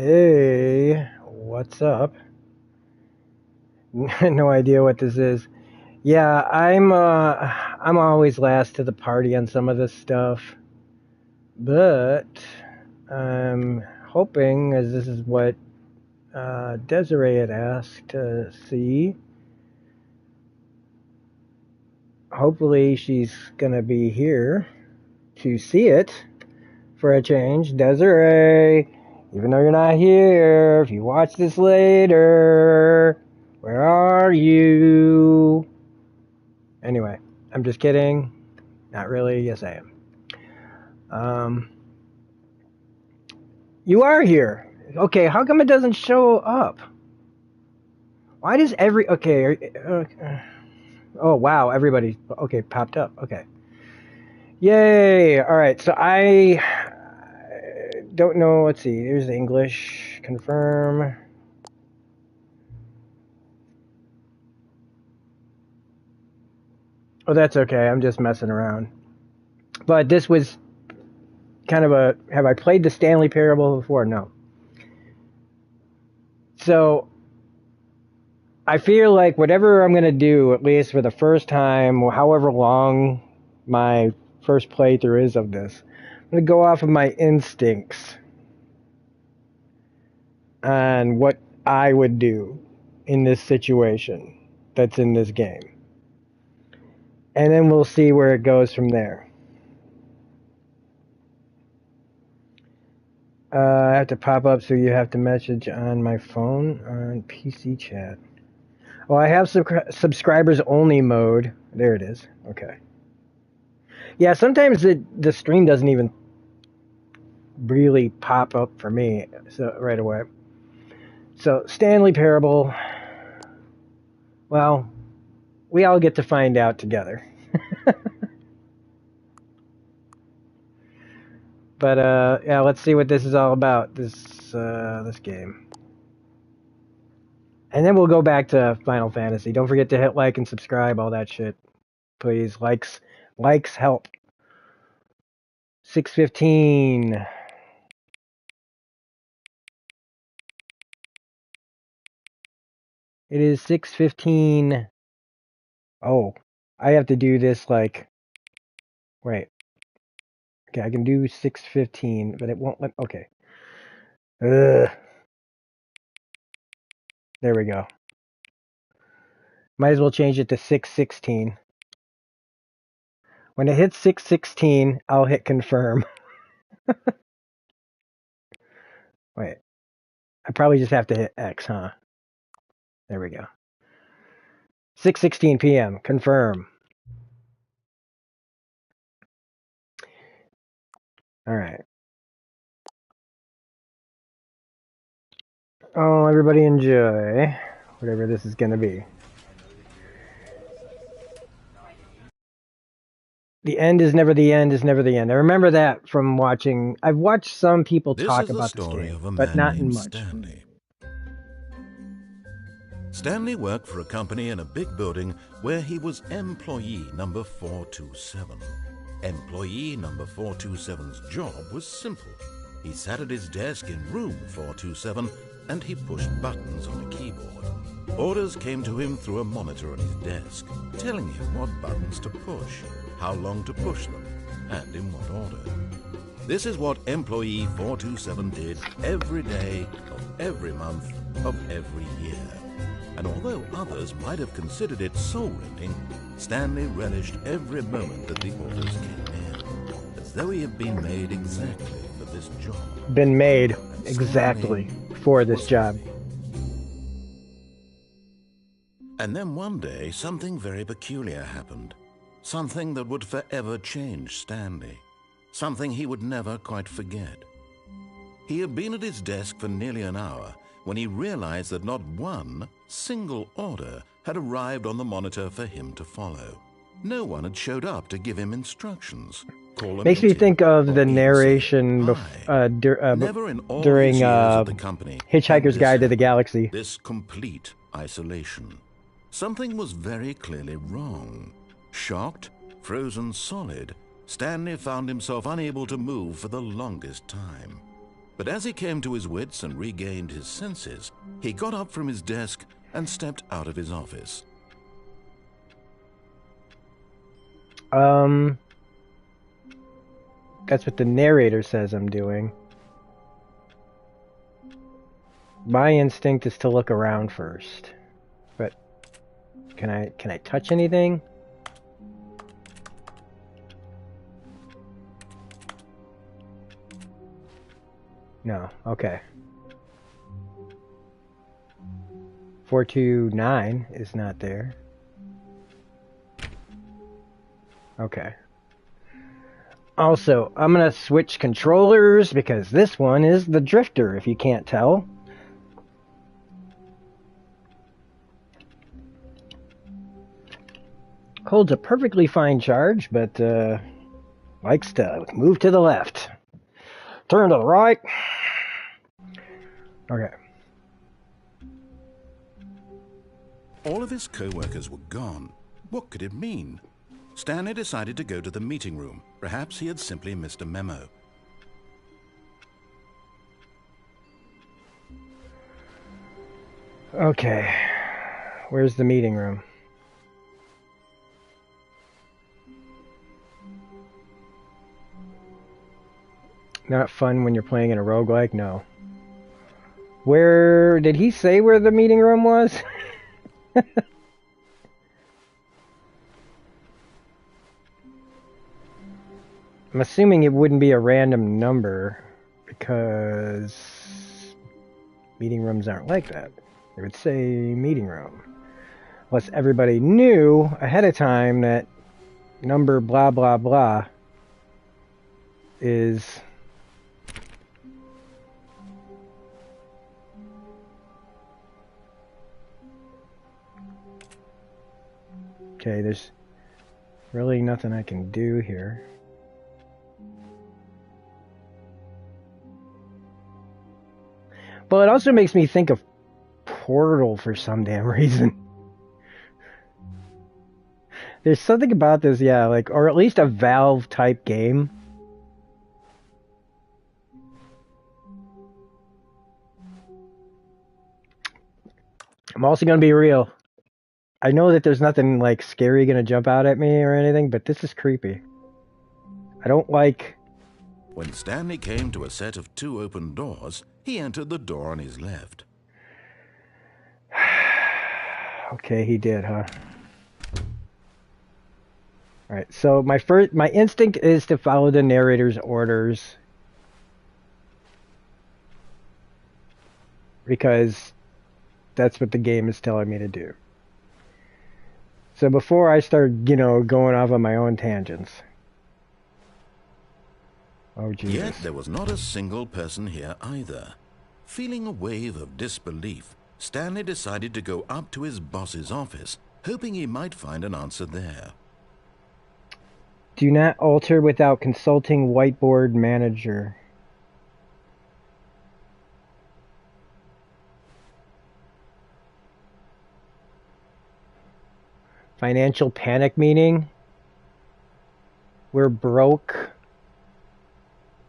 Hey, what's up? No idea what this is. Yeah, I'm always last to the party on some of this stuff. But I'm hoping, as this is what Desiree had asked to see, hopefully she's gonna be here to see it for a change. Desiree, even though you're not here, if you watch this later, where are you? Anyway, I'm just kidding. Not really. Yes, I am. You are here. Okay, how come it doesn't show up? Why does okay. Oh, wow, everybody. Okay, popped up. Okay. Yay. All right, so I don't know. Let's see. Here's the English. Confirm. Oh, that's okay. I'm just messing around. But this was kind of a... Have I played the Stanley Parable before? No. So I feel like whatever I'm going to do, at least for the first time, however long my first playthrough is of this, I'm going to go off of my instincts on what I would do in this situation that's in this game. And then we'll see where it goes from there. I have to pop up, so you have to message on my phone on PC chat. Oh, I have subscribers only mode. There it is. Okay. Yeah, sometimes the stream doesn't even really pop up for me so right away. So Stanley Parable. Well, we all get to find out together. But yeah, let's see what this is all about. This game. And then we'll go back to Final Fantasy. Don't forget to hit like and subscribe, all that shit. Please, likes help. 6:15. It is 6:15. Oh, I have to do this like... Wait. Okay, I can do 6:15, but it won't let... Okay. Ugh. There we go. Might as well change it to 6:16. When it hits 6:16, I'll hit confirm. Wait. I probably just have to hit X, huh? There we go. 6:16 p.m. Confirm. All right. Oh, everybody enjoy whatever this is going to be. The end is never the end is never the end. I remember that from watching... I've watched some people talk about this game, but not in much. Stanley worked for a company in a big building where he was employee number 427. Employee number 427's job was simple. He sat at his desk in room 427 and he pushed buttons on a keyboard. Orders came to him through a monitor on his desk, telling him what buttons to push, how long to push them, and in what order. This is what employee 427 did every day of every month of every year. And although others might have considered it soul-rending, Stanley relished every moment that the orders came in, as though he had been made exactly for this job. Been made exactly for this job. And then one day, something very peculiar happened. Something that would forever change Stanley. Something he would never quite forget. He had been at his desk for nearly an hour when he realized that not one single order had arrived on the monitor for him to follow. No one had showed up to give him instructions. Makes me think of the narration during Hitchhiker's Guide to the Galaxy. This complete isolation. Something was very clearly wrong. Shocked, frozen solid, Stanley found himself unable to move for the longest time. But as he came to his wits and regained his senses, he got up from his desk and stepped out of his office. That's what the narrator says I'm doing. My instinct is to look around first. But can I touch anything? No. Okay. 429 is not there. Okay. Also, I'm gonna switch controllers because this one is the drifter, if you can't tell. Holds a perfectly fine charge, but likes to move to the left. Turn to the right. Okay. All of his co-workers were gone. What could it mean? Stanley decided to go to the meeting room. Perhaps he had simply missed a memo. Okay. Where's the meeting room? Not fun when you're playing in a roguelike? No. Where... Did he say where the meeting room was? I'm assuming it wouldn't be a random number because meeting rooms aren't like that. They would say meeting room. Unless everybody knew ahead of time that number blah blah blah is... Okay, there's really nothing I can do here. But it also makes me think of Portal for some damn reason. There's something about this, yeah, like, or at least a Valve type game. I'm also gonna be real. I know that there's nothing like scary gonna jump out at me or anything, but this is creepy. I don't like... When Stanley came to a set of 2 open doors, he entered the door on his left. Okay, he did, huh? Alright, so my instinct is to follow the narrator's orders. Because that's what the game is telling me to do. So before I start, you know, going off on my own tangents. Oh, Jesus. Yet there was not a single person here either. Feeling a wave of disbelief, Stanley decided to go up to his boss's office, hoping he might find an answer there. Do not alter without consulting whiteboard manager. Financial panic meeting. We're broke.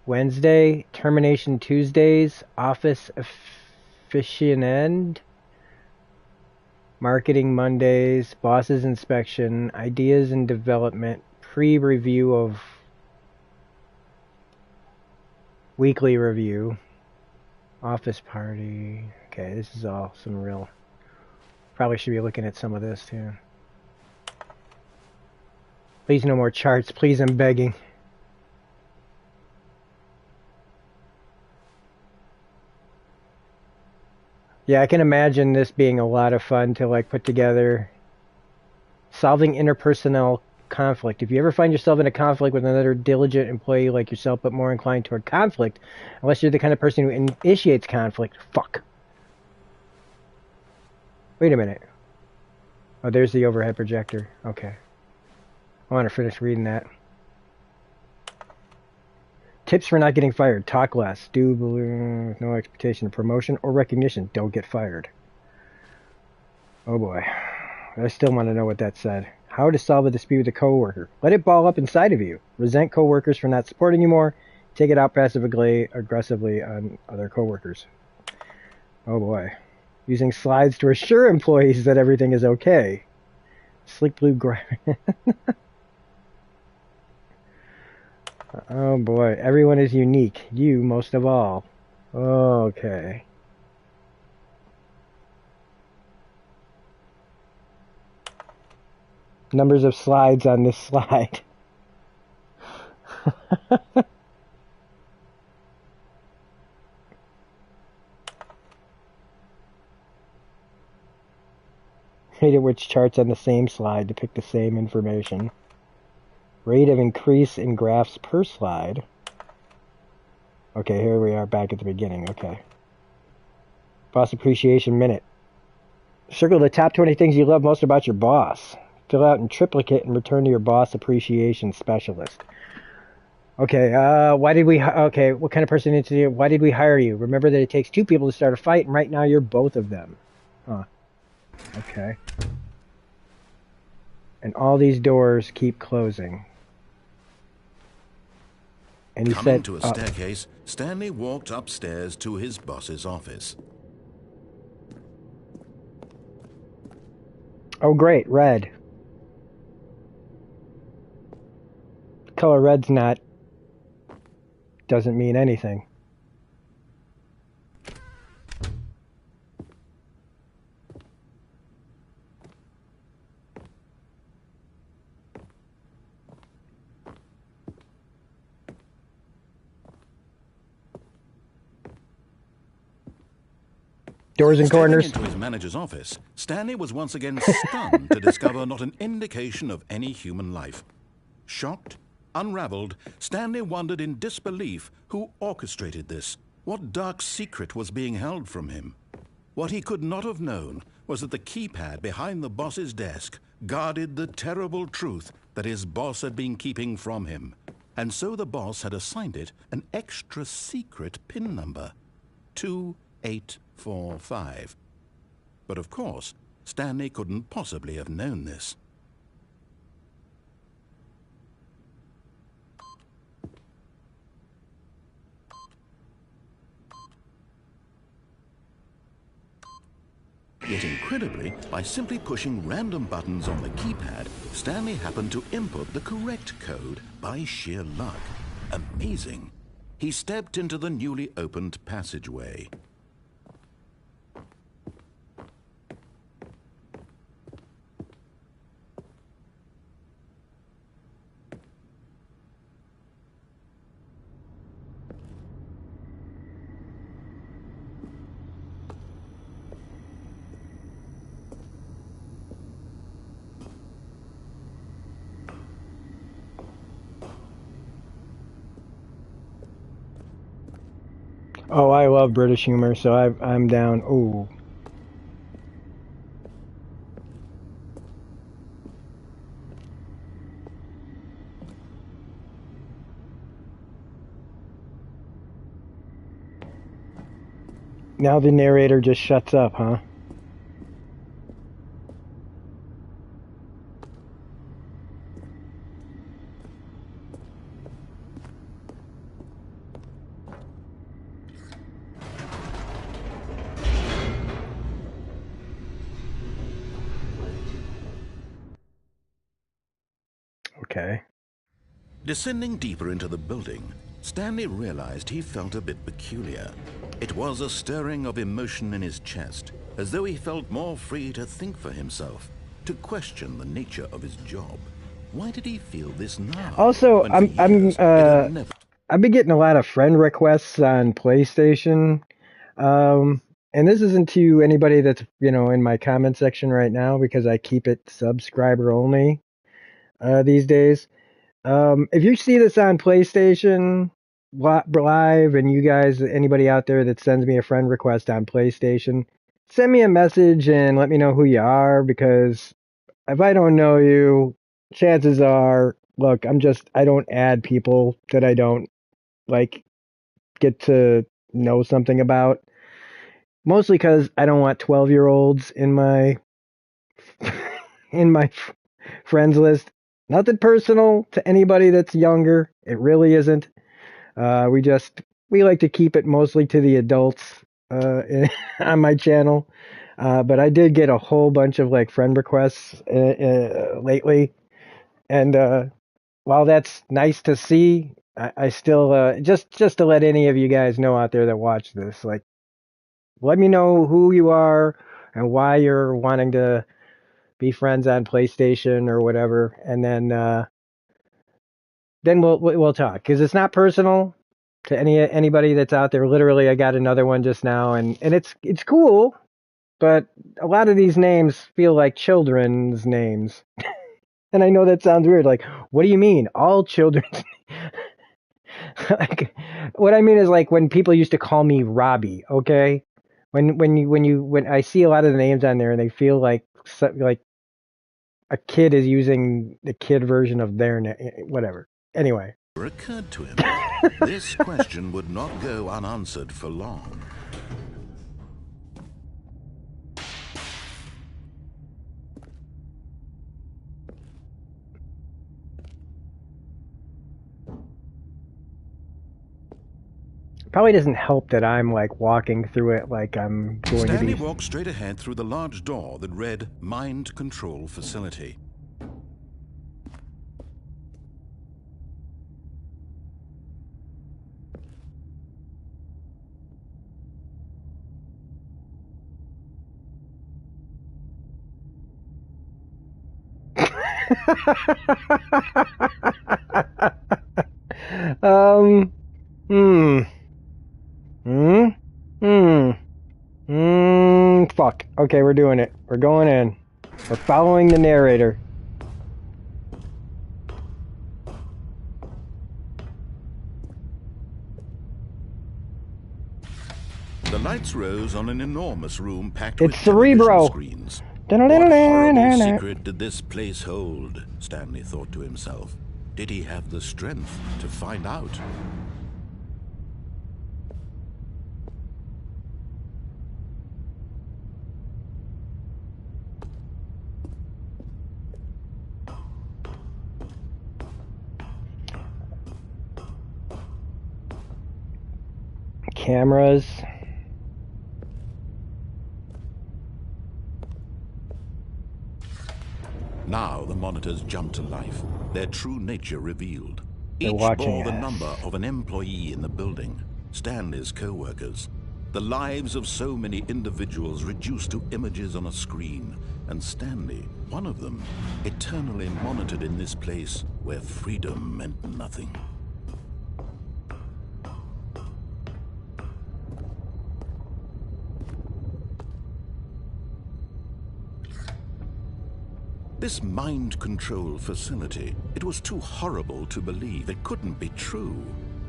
Wednesday. Termination Tuesdays. Office efficient. Marketing Mondays. Bosses inspection. Ideas and development. Pre-review of weekly review. Office party. Okay, this is all some real... Probably should be looking at some of this too. Please no more charts. Please, I'm begging. Yeah, I can imagine this being a lot of fun to like put together. Solving interpersonal conflict. If you ever find yourself in a conflict with another diligent employee like yourself, but more inclined toward conflict, unless you're the kind of person who initiates conflict, fuck. Wait a minute. Oh, there's the overhead projector. Okay. I want to finish reading that. Tips for not getting fired. Talk less. Do with no expectation of promotion or recognition. Don't get fired. Oh boy. I still want to know what that said. How to solve a dispute with a coworker. Let it ball up inside of you. Resent coworkers for not supporting you more. take it out passively, aggressively on other coworkers. Oh boy. Using slides to assure employees that everything is okay. Slick blue Oh boy. Everyone is unique. You most of all. Okay. Numbers of slides on this slide. Rate at which charts on the same slide depict the same information. Rate of increase in graphs per slide. Okay, here we are back at the beginning. Okay. Boss appreciation minute. Circle the top 20 things you love most about your boss. Fill out in triplicate and return to your boss appreciation specialist. Okay, okay, what kind of person is you? Why did we hire you? Remember that it takes two people to start a fight, and right now you're both of them. Huh. Okay. And all these doors keep closing. And he Coming said, to a staircase, Stanley walked upstairs to his boss's office. Oh great, red. Color red's doesn't mean anything. Doors and corners. Stepping into his manager's office, Stanley was once again stunned to discover not an indication of any human life. Shocked, unraveled, Stanley wondered in disbelief who orchestrated this. What dark secret was being held from him? What he could not have known was that the keypad behind the boss's desk guarded the terrible truth that his boss had been keeping from him. And so the boss had assigned it an extra secret PIN number, 2845. But of course, Stanley couldn't possibly have known this. Yet incredibly, by simply pushing random buttons on the keypad, Stanley happened to input the correct code by sheer luck. Amazing. He stepped into the newly opened passageway. Oh, I love British humor, so I'm down. Ooh. Now the narrator just shuts up, huh? Okay. Descending deeper into the building, Stanley realized he felt a bit peculiar. It was a stirring of emotion in his chest, as though he felt more free to think for himself, to question the nature of his job. Why did he feel this now? Also, I've been getting a lot of friend requests on PlayStation. And this isn't to anybody that's, in my comment section right now, because I keep it subscriber only these days. If you see this on PlayStation Live, and you guys, anybody out there that sends me a friend request on PlayStation, send me a message and let me know who you are, because if I don't know you, chances are, look, I don't add people that I don't get to know something about. Mostly because I don't want 12-year-olds in my friends list. Nothing personal to anybody that's younger. It really isn't. We like to keep it mostly to the adults on my channel. But I did get a whole bunch of like friend requests lately, and while that's nice to see, I still just to let any of you guys know out there that watch this, like, let me know who you are and why you're wanting to be friends on PlayStation or whatever, and then we'll talk, because it's not personal to anybody that's out there. Literally, I got another one just now, and it's cool, but a lot of these names feel like children's names. And I know that sounds weird. Like, what do you mean? All children's like, what I mean is, like, when people used to call me Robbie, okay? When I see a lot of the names on there and they feel like a kid is using the kid version of their name, whatever. Anyway, Occurred to him. This question would not go unanswered for long. probably doesn't help that I'm like walking through it like I'm going Stanley to be. walked straight ahead through the large door that read Mind Control Facility. um. Hmm. Hmm. Hmm. Fuck. Okay, we're doing it. We're going in. We're following the narrator. The lights rose on an enormous room packed It's with television Cerebro. screens. What horrible secret did this place hold? Stanley thought to himself. Did he have the strength to find out? Cameras. Now the monitors jumped to life, their true nature revealed. They're Each watching bore the us. number of an employee in the building, Stanley's co-workers. The lives of so many individuals reduced to images on a screen, and Stanley, one of them, eternally monitored in this place where freedom meant nothing. This mind control facility, it was too horrible to believe. It couldn't be true.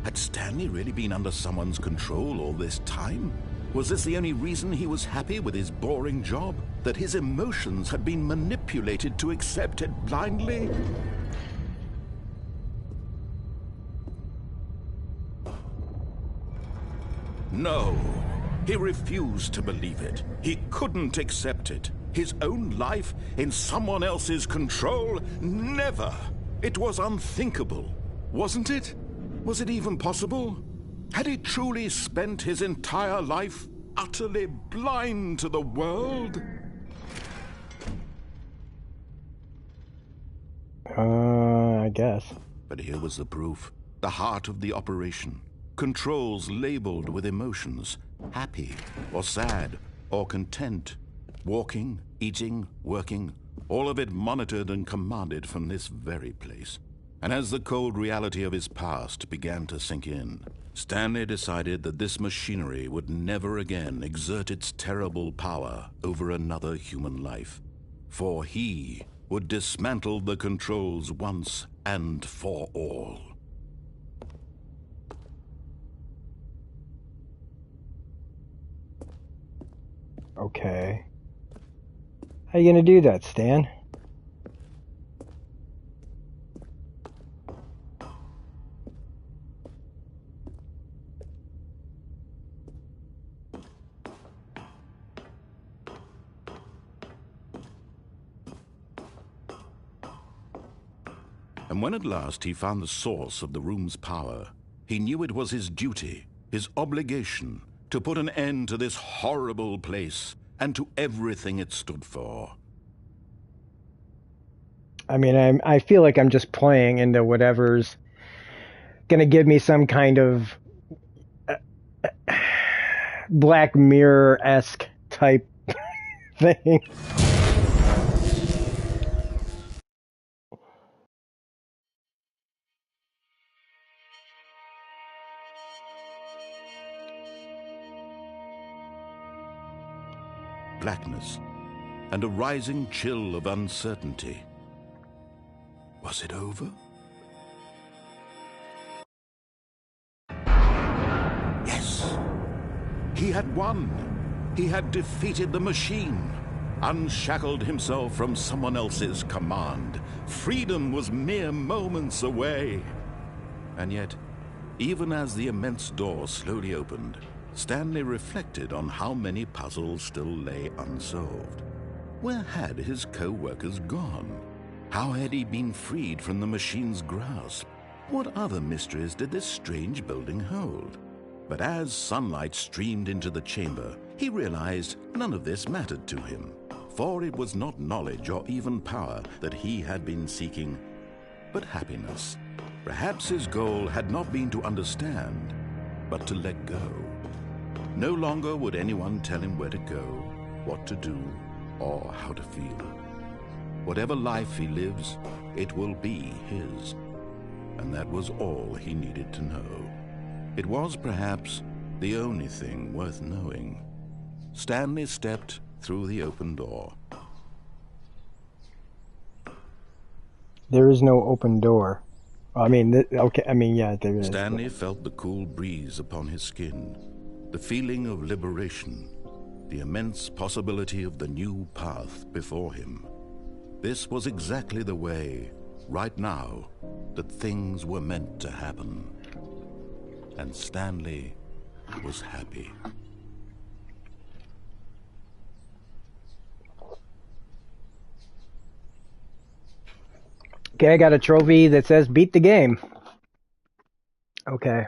Had Stanley really been under someone's control all this time? Was this the only reason he was happy with his boring job? That his emotions had been manipulated to accept it blindly? No, he refused to believe it. He couldn't accept it. His own life in someone else's control? Never! It was unthinkable, wasn't it? Was it even possible? Had he truly spent his entire life utterly blind to the world? I guess. But here was the proof. The heart of the operation. Controls labeled with emotions. Happy, or sad, or content. Walking, eating, working, all of it monitored and commanded from this very place. And as the cold reality of his past began to sink in, Stanley decided that this machinery would never again exert its terrible power over another human life. For he would dismantle the controls once and for all. Okay. How you gonna do that, Stan? And when at last he found the source of the room's power, He knew it was his duty, his obligation, to put an end to this horrible place and to everything it stood for. I mean, I feel like I'm just playing into whatever's going to give me some kind of Black Mirror-esque type thing. Blackness and a rising chill of uncertainty. Was it over? Yes! He had won! He had defeated the machine, unshackled himself from someone else's command. Freedom was mere moments away. And yet, even as the immense door slowly opened, Stanley reflected on how many puzzles still lay unsolved. Where had his co-workers gone? How had he been freed from the machine's grasp? What other mysteries did this strange building hold? But as sunlight streamed into the chamber, he realized none of this mattered to him, for it was not knowledge or even power that he had been seeking, but happiness. Perhaps his goal had not been to understand, but to let go. No longer would anyone tell him where to go, what to do, or how to feel. Whatever life he lives, it will be his. And that was all he needed to know. It was perhaps the only thing worth knowing. Stanley stepped through the open door. There is no open door. I mean, okay, I mean, yeah, there is. Stanley felt the cool breeze upon his skin, the feeling of liberation, the immense possibility of the new path before him. This was exactly the way, right now, that things were meant to happen. And Stanley was happy. Okay, I got a trophy that says beat the game. Okay.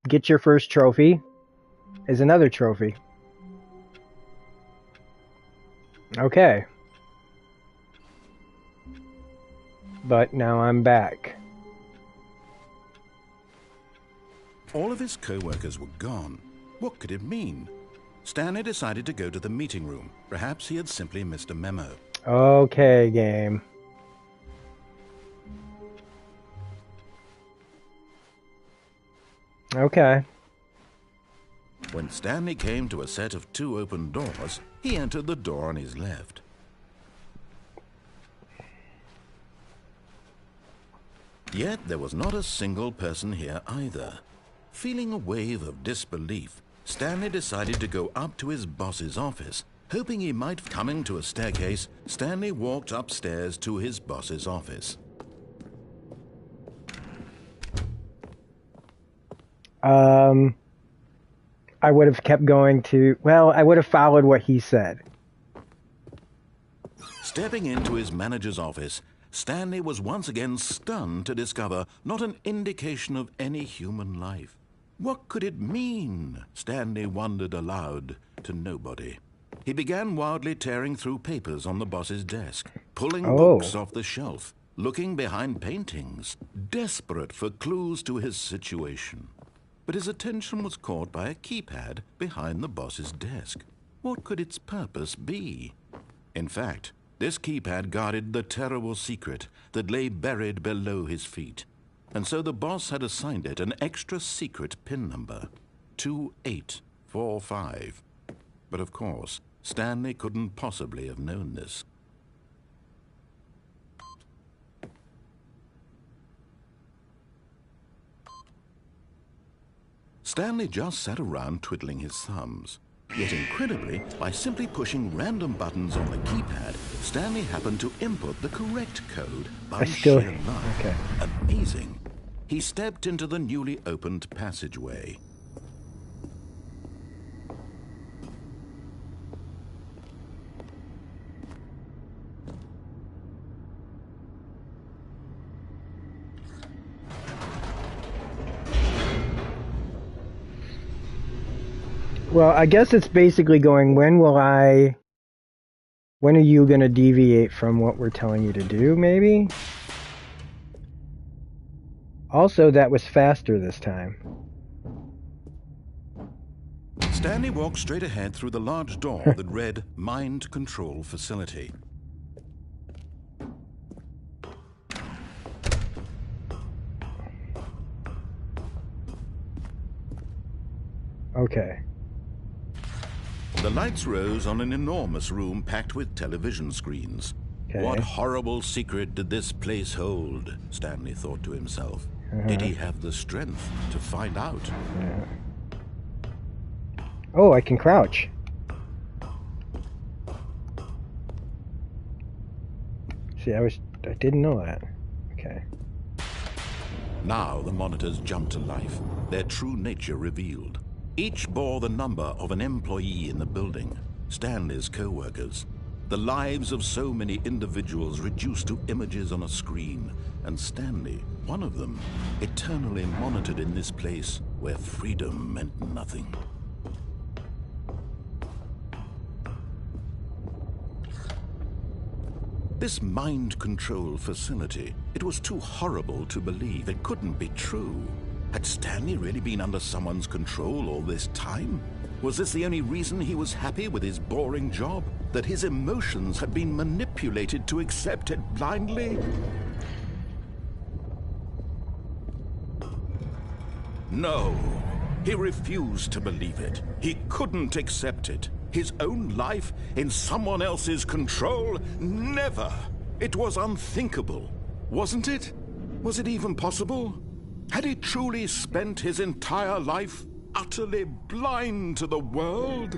Get your first trophy is another trophy. Okay. But now I'm back. All of his co-workers were gone. What could it mean? Stanley decided to go to the meeting room. Perhaps he had simply missed a memo. Okay, game. Okay. When Stanley came to a set of 2 open doors, he entered the door on his left. Yet there was not a single person here either. Feeling a wave of disbelief, Stanley decided to go up to his boss's office. Hoping he might come to a staircase, Stanley walked upstairs to his boss's office. I would have kept going to, well, I would have followed what he said. Stepping into his manager's office, Stanley was once again stunned to discover not an indication of any human life. What could it mean? Stanley wondered aloud to nobody. He began wildly tearing through papers on the boss's desk, pulling books off the shelf, looking behind paintings, desperate for clues to his situation. But his attention was caught by a keypad behind the boss's desk. What could its purpose be? In fact, this keypad guarded the terrible secret that lay buried below his feet. And so the boss had assigned it an extra secret PIN number, 2845. But of course, Stanley couldn't possibly have known this. Stanley just sat around twiddling his thumbs. Yet incredibly, by simply pushing random buttons on the keypad, Stanley happened to input the correct code by sheer luck. Okay. Amazing. He stepped into the newly opened passageway. Well, I guess it's basically going, when are you going to deviate from what we're telling you to do, maybe? Also, that was faster this time. Stanley walked straight ahead through the large door that read Mind Control Facility. Okay. The lights rose on an enormous room packed with television screens. Okay. What horrible secret did this place hold? Stanley thought to himself. Did he have the strength to find out? Yeah. Oh, I can crouch. See, I didn't know that. Okay. Now the monitors jumped to life, their true nature revealed. Each bore the number of an employee in the building, Stanley's co-workers. The lives of so many individuals reduced to images on a screen, and Stanley, one of them, eternally monitored in this place where freedom meant nothing. This mind control facility, it was too horrible to believe. It couldn't be true. Had Stanley really been under someone's control all this time? Was this the only reason he was happy with his boring job? That his emotions had been manipulated to accept it blindly? No, he refused to believe it. He couldn't accept it. His own life in someone else's control? Never! It was unthinkable, wasn't it? Was it even possible? Had he truly spent his entire life utterly blind to the world?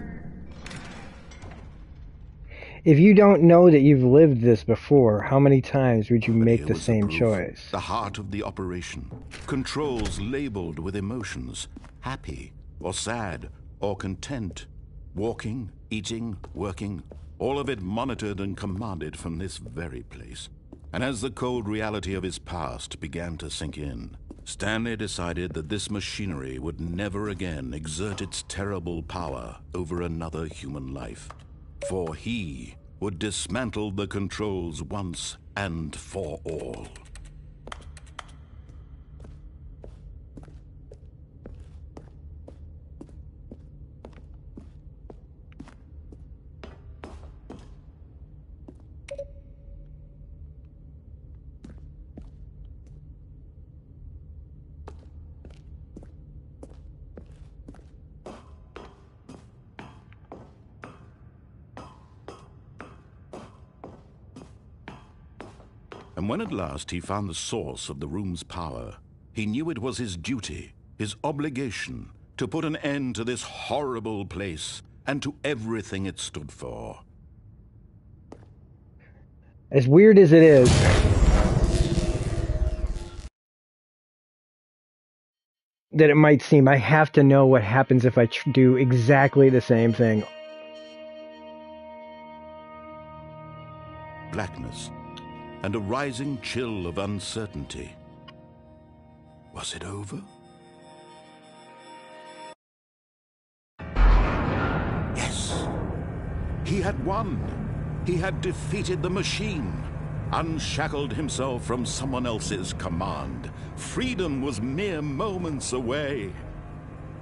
If you don't know that you've lived this before, how many times would you make the same choice? The heart of the operation. Controls labeled with emotions. Happy, or sad, or content. Walking, eating, working. All of it monitored and commanded from this very place. And as the cold reality of his past began to sink in, Stanley decided that this machinery would never again exert its terrible power over another human life. For he would dismantle the controls once and for all. And when at last he found the source of the room's power, he knew it was his duty, his obligation, to put an end to this horrible place and to everything it stood for. As weird as it is, that it might seem, I have to know what happens if I do exactly the same thing. Blackness and a rising chill of uncertainty. Was it over? Yes! He had won! He had defeated the machine, unshackled himself from someone else's command. Freedom was mere moments away.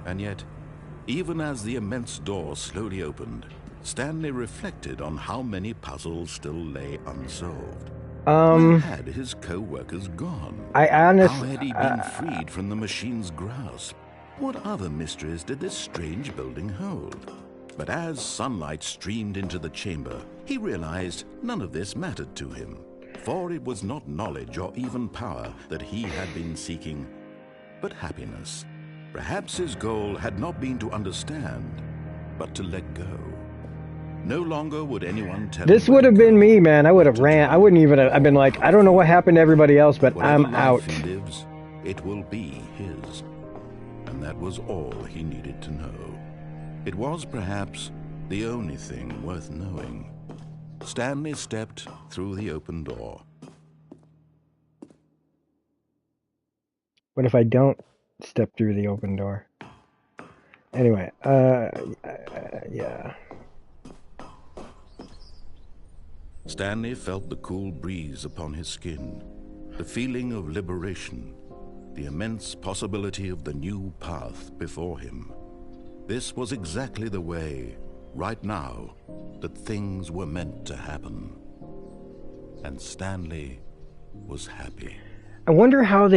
And yet, even as the immense door slowly opened, Stanley reflected on how many puzzles still lay unsolved. Where had his co-workers gone? How had he been freed from the machine's grasp? What other mysteries did this strange building hold? But as sunlight streamed into the chamber, he realized none of this mattered to him. For it was not knowledge or even power that he had been seeking, but happiness. Perhaps his goal had not been to understand, but to let go. No longer would anyone tell him. This would have been me, man. I would have ran. I wouldn't even have. I've been like, I don't know what happened to everybody else, but Whatever I'm out. life he lives, it will be his. And that was all he needed to know. It was perhaps the only thing worth knowing. Stanley stepped through the open door. What if I don't step through the open door? Anyway, yeah. Stanley felt the cool breeze upon his skin, the feeling of liberation, the immense possibility of the new path before him. This was exactly the way, right now, that things were meant to happen. And Stanley was happy. I wonder how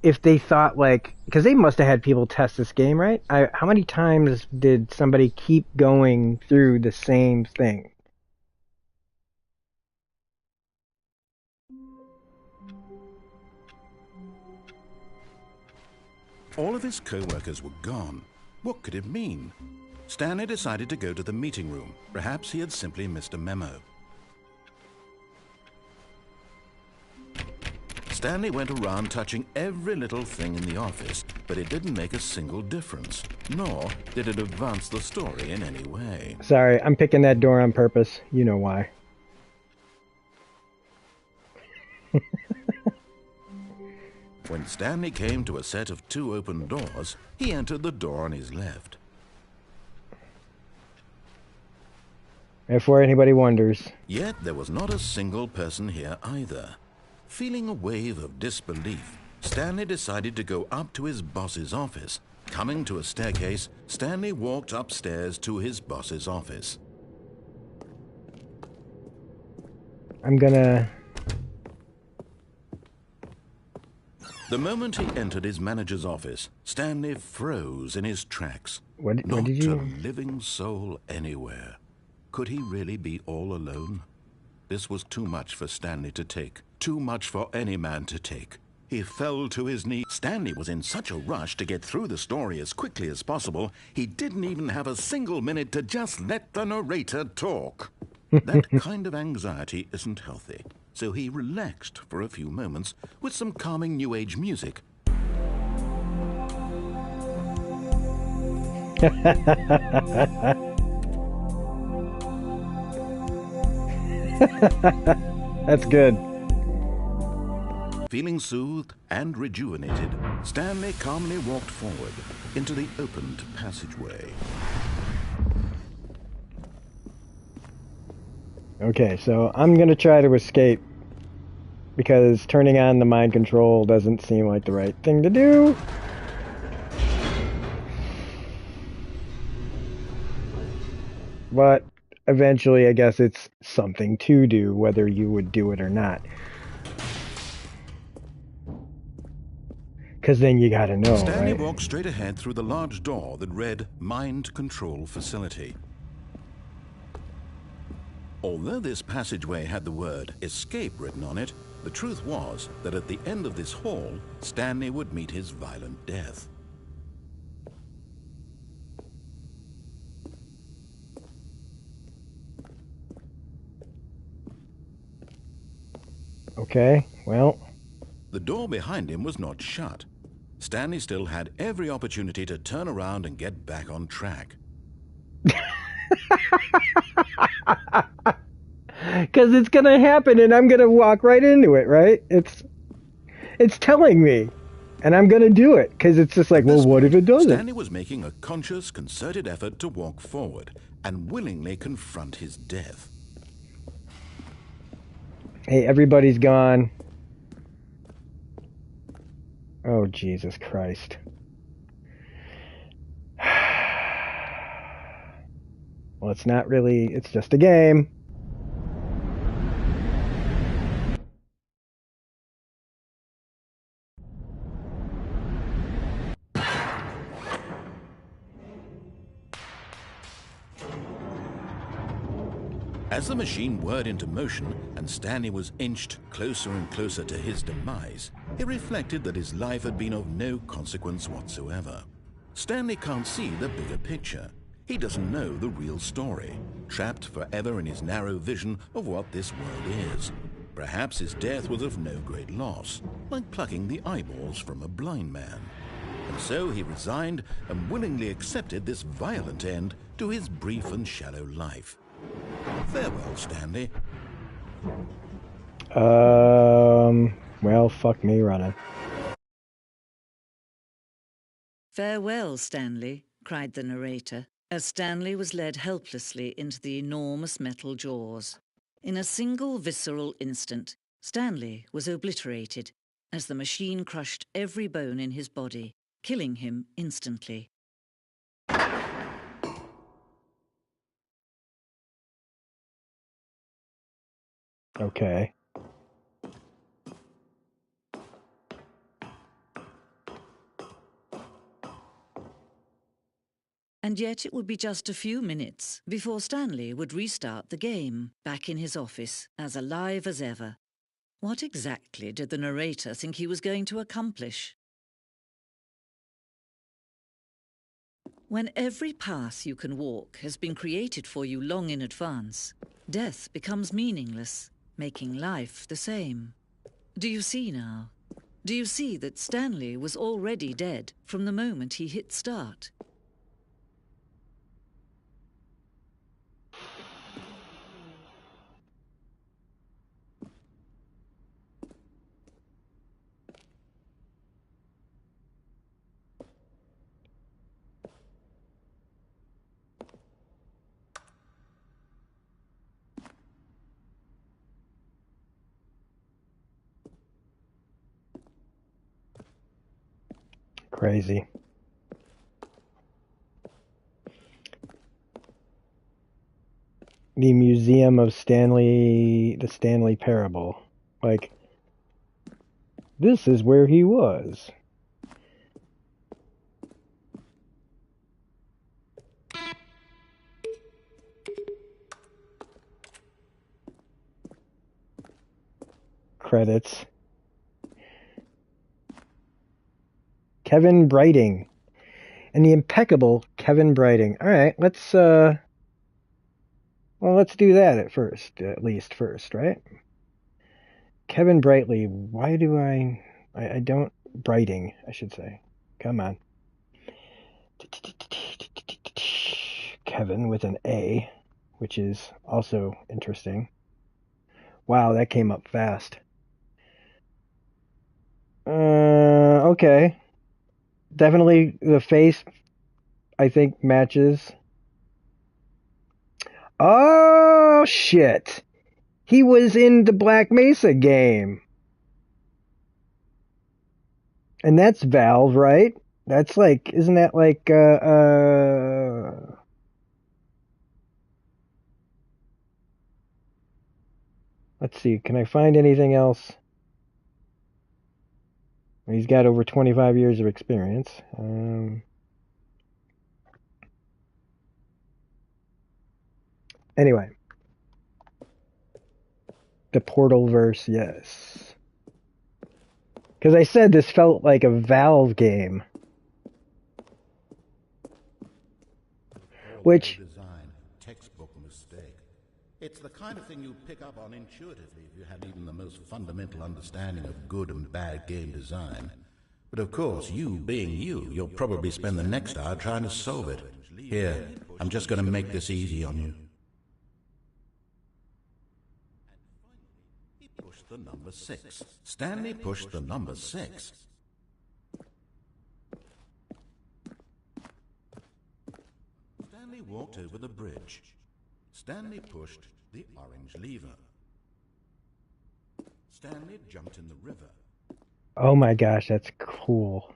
if they thought like, because they must have had people test this game, right? How many times did somebody keep going through the same thing? All of his co-workers were gone. What could it mean? Stanley decided to go to the meeting room. Perhaps he had simply missed a memo. Stanley went around touching every little thing in the office, but it didn't make a single difference, nor did it advance the story in any way. Sorry, I'm picking that door on purpose. You know why. When Stanley came to a set of 2 open doors, he entered the door on his left. Before anybody wonders. Yet there was not a single person here either. Feeling a wave of disbelief, Stanley decided to go up to his boss's office. Coming to a staircase, Stanley walked upstairs to his boss's office. I'm gonna... The moment he entered his manager's office, Stanley froze in his tracks. What did Not you... a living soul anywhere. Could he really be all alone? This was too much for Stanley to take. Too much for any man to take. He fell to his knees. Stanley was in such a rush to get through the story as quickly as possible, he didn't even have a single minute to just let the narrator talk. That kind of anxiety isn't healthy, so he relaxed for a few moments with some calming New Age music. That's good. Feeling soothed and rejuvenated, Stanley calmly walked forward into the opened passageway. Okay, so I'm gonna try to escape because turning on the mind control doesn't seem like the right thing to do. But eventually, I guess it's something to do, whether you would do it or not. Because then you gotta know, Stanley right? walked straight ahead through the large door that read Mind Control Facility. Although this passageway had the word escape written on it, the truth was that at the end of this hall, Stanley would meet his violent death. Okay, well... The door behind him was not shut. Stanley still had every opportunity to turn around and get back on track. Because it's gonna happen and I'm gonna walk right into it, right? It's telling me. And I'm gonna do it. Because it's just like, well, what if it doesn't? Stanley was making a conscious, concerted effort to walk forward and willingly confront his death. Hey, everybody's gone. Oh, Jesus Christ. Well, it's not really, it's just a game. As the machine whirred into motion and Stanley was inched closer and closer to his demise, he reflected that his life had been of no consequence whatsoever. Stanley can't see the bigger picture. He doesn't know the real story, trapped forever in his narrow vision of what this world is. Perhaps his death was of no great loss, like plucking the eyeballs from a blind man. And so he resigned and willingly accepted this violent end to his brief and shallow life. Farewell, Stanley. Well, fuck me running. Farewell, Stanley. cried the narrator, as Stanley was led helplessly into the enormous metal jaws. In a single visceral instant, Stanley was obliterated as the machine crushed every bone in his body, killing him instantly. Okay. And yet it would be just a few minutes before Stanley would restart the game, back in his office, as alive as ever. What exactly did the narrator think he was going to accomplish? When every path you can walk has been created for you long in advance, death becomes meaningless, making life the same. Do you see now? Do you see that Stanley was already dead from the moment he hit start? Crazy. The Museum of Stanley, the Stanley Parable. Like, this is where he was. Credits. Kevin Brighting. And the impeccable Kevin Brighting. Alright, let's do that at least first, right? Kevin Brightly, why do I don't, Brighting, I should say. Come on. Kevin with an A, which is also interesting. Wow, that came up fast. Okay. Definitely the face, I think, matches. Oh, shit. He was in the Black Mesa game. And that's Valve, right? That's like, isn't that like, let's see, can I find anything else? He's got over 25 years of experience. Anyway. The Portal verse, yes. Because I said this felt like a Valve game. Which... design, textbook mistake. It's the kind of thing you pick up on intuitively if you have even the most fundamental understanding of good and bad game design. But of course, you being you, you'll probably spend the next hour trying to solve it. Here, I'm just going to make this easy on you. He pushed the number 6. Stanley pushed the number 6. Stanley walked over the bridge. Stanley pushed the orange lever. Stanley jumped in the river. Oh my gosh, that's cool.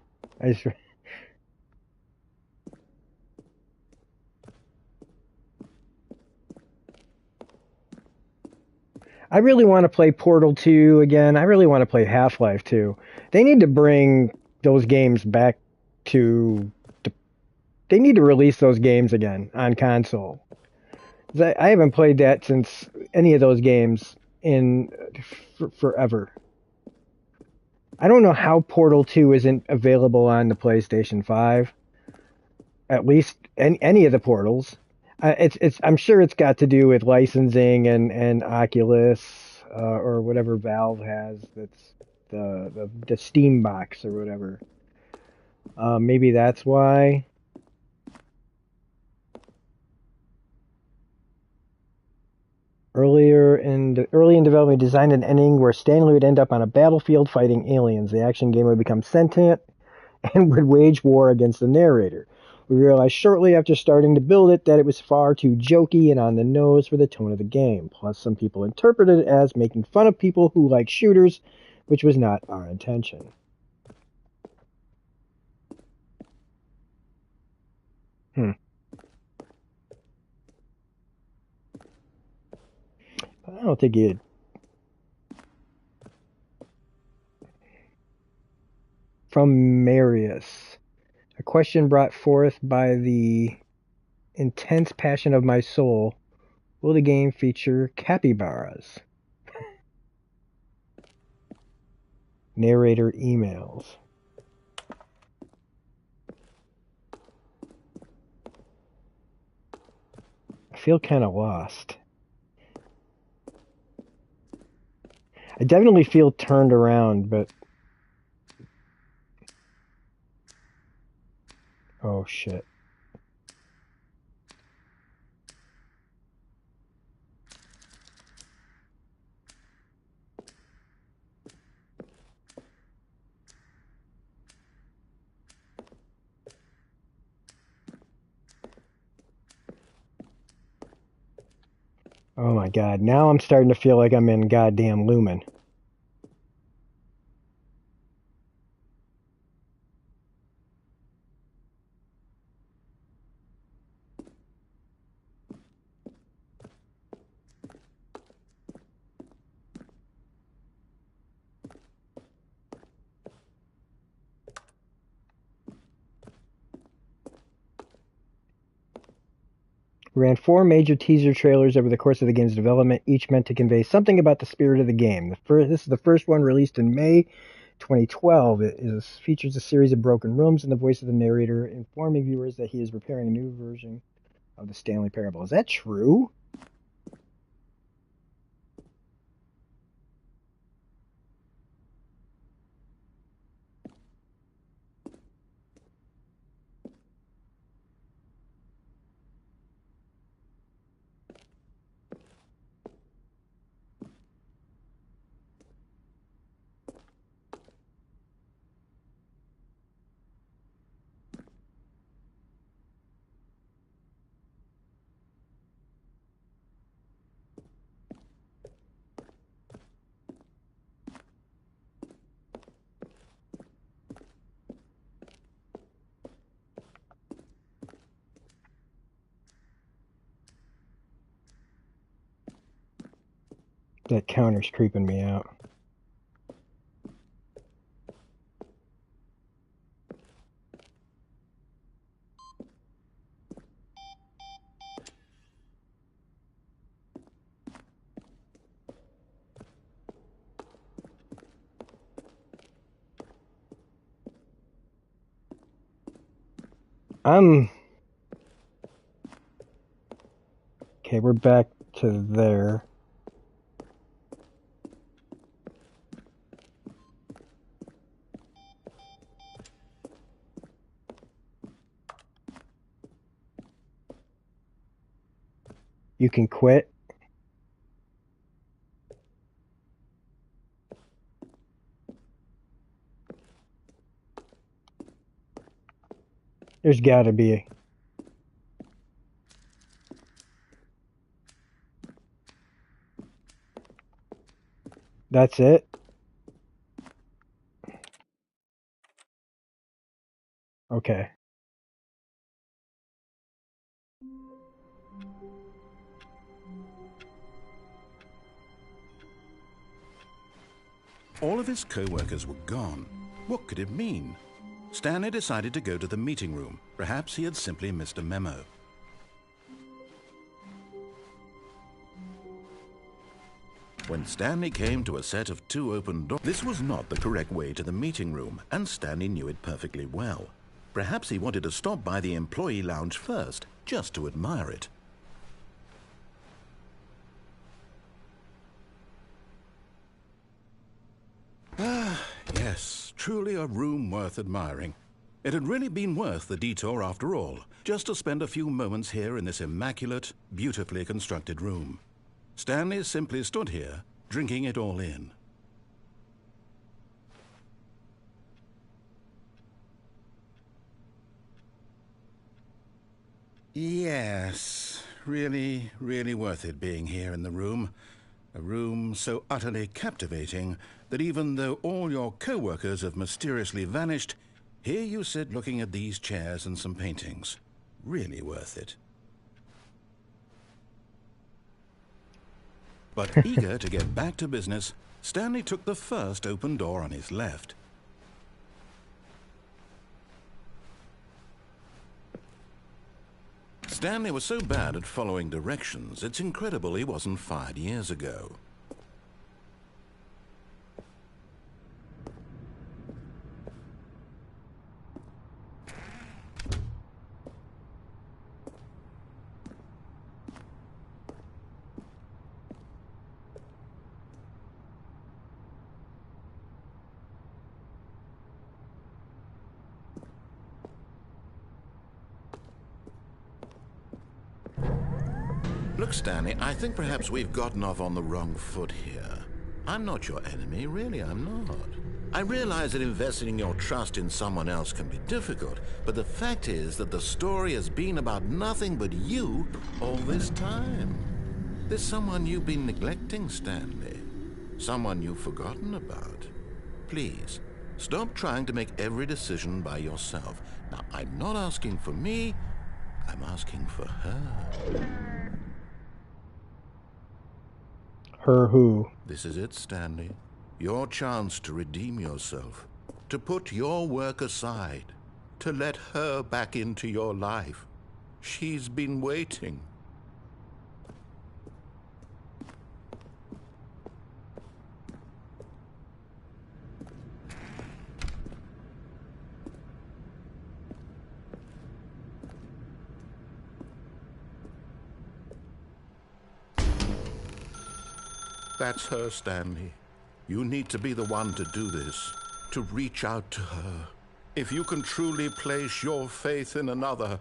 I really want to play Portal 2 again. I really want to play Half-Life 2. They need to bring those games back to... They need to release those games again on console. I haven't played that since any of those games in forever. I don't know how Portal 2 isn't available on the PlayStation 5. At least any of the Portals. I'm sure it's got to do with licensing and Oculus or whatever Valve has. That's the Steam box or whatever. Maybe that's why. Early in development, designed an ending where Stanley would end up on a battlefield fighting aliens. The action game would become sentient and would wage war against the narrator. We realized shortly after starting to build it that it was far too jokey and on the nose for the tone of the game. Plus, some people interpreted it as making fun of people who like shooters, which was not our intention. I don't think it. From Marius. A question brought forth by the intense passion of my soul. Will the game feature capybaras? Narrator emails. I feel kind of lost. I definitely feel turned around, but... Oh, shit. Oh my god, now I'm starting to feel like I'm in goddamn Lumen. We ran 4 major teaser trailers over the course of the game's development, each meant to convey something about the spirit of the game. This is the first one, released in May 2012. It features a series of broken rooms and the voice of the narrator informing viewers that he is preparing a new version of the Stanley Parable. Is that true? That counter's creeping me out. Okay, we're back to there. You can quit. There's gotta be. That's it? Okay. All of his co-workers were gone. What could it mean? Stanley decided to go to the meeting room. Perhaps he had simply missed a memo. When Stanley came to a set of 2 open doors, this was not the correct way to the meeting room, and Stanley knew it perfectly well. Perhaps he wanted to stop by the employee lounge first, just to admire it. Ah, yes, truly a room worth admiring. It had really been worth the detour after all, just to spend a few moments here in this immaculate, beautifully constructed room. Stanley simply stood here, drinking it all in. Yes, really, really worth it being here in the room. A room so utterly captivating that even though all your co-workers have mysteriously vanished, here you sit looking at these chairs and some paintings. Really worth it. But eager to get back to business, Stanley took the first open door on his left. Stanley was so bad at following directions, it's incredible he wasn't fired years ago. Look, Stanley, I think perhaps we've gotten off on the wrong foot here. I'm not your enemy, really, I'm not. I realize that investing your trust in someone else can be difficult, but the fact is that the story has been about nothing but you all this time. There's someone you've been neglecting, Stanley. Someone you've forgotten about. Please, stop trying to make every decision by yourself. Now, I'm not asking for me, I'm asking for her. Her who? This is it, Stanley. Your chance to redeem yourself. To put your work aside. To let her back into your life. She's been waiting. That's her, Stanley. You need to be the one to do this, to reach out to her. If you can truly place your faith in another,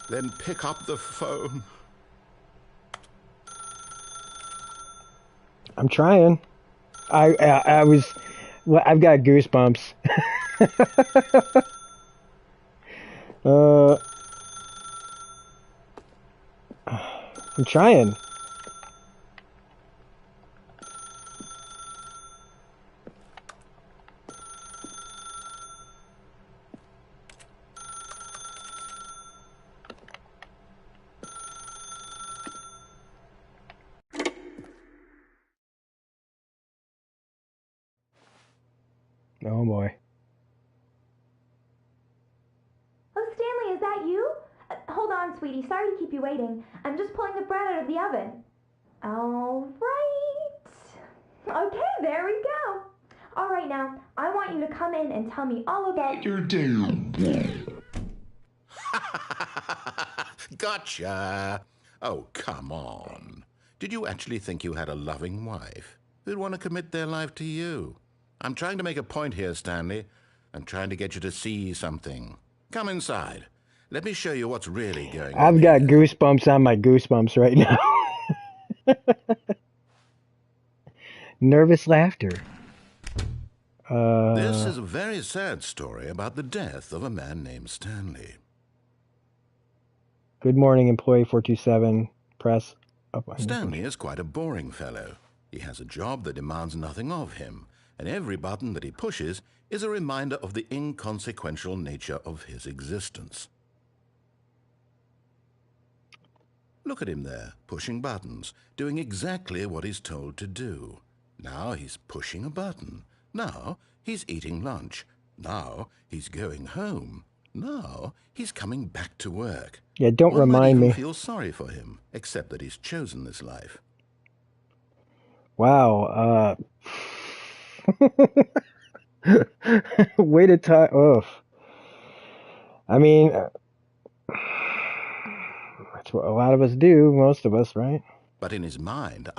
then pick up the phone. I'm trying. I was. Well, I've got goosebumps. I'm trying. Oh boy. Oh, Stanley, is that you? Hold on, sweetie. Sorry to keep you waiting. I'm just pulling the bread out of the oven. All right. Okay, there we go. All right, now, I want you to come in and tell me all about your day. Gotcha. Oh, come on. Did you actually think you had a loving wife who'd want to commit their life to you? I'm trying to make a point here, Stanley. I'm trying to get you to see something. Come inside. Let me show you what's really going on. I've got goosebumps on my goosebumps right now. Nervous laughter. This is a very sad story about the death of a man named Stanley. Good morning, employee 427. Press up. Stanley is quite a boring fellow. He has a job that demands nothing of him, and every button that he pushes is a reminder of the inconsequential nature of his existence. Look at him there, pushing buttons, doing exactly what he's told to do. Now he's pushing a button. Now he's eating lunch. Now he's going home. Now he's coming back to work. Yeah, don't remind me. One might even feel sorry for him, except that he's chosen this life. Wow. Way to tie. Oh. I mean, that's what a lot of us do, most of us, right? But in his mind,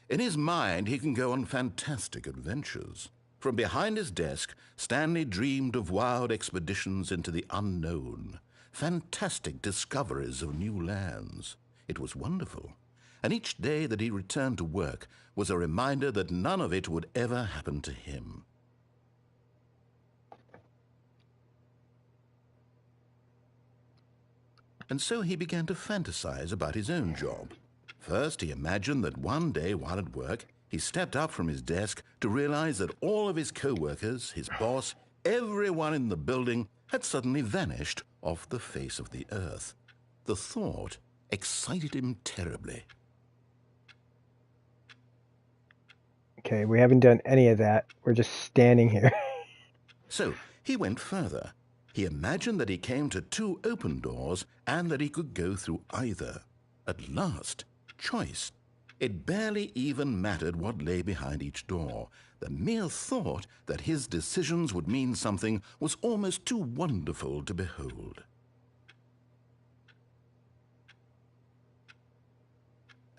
in his mind he can go on fantastic adventures. From behind his desk, Stanley dreamed of wild expeditions into the unknown, fantastic discoveries of new lands. It was wonderful. And each day that he returned to work was a reminder that none of it would ever happen to him. and so he began to fantasize about his own job. First, he imagined that one day while at work, he stepped up from his desk to realize that all of his co-workers, his boss, everyone in the building had suddenly vanished off the face of the earth. The thought excited him terribly. Okay, we haven't done any of that. We're just standing here. So he went further. He imagined that he came to two open doors and that he could go through either. At last, choice. It barely even mattered what lay behind each door. The mere thought that his decisions would mean something was almost too wonderful to behold.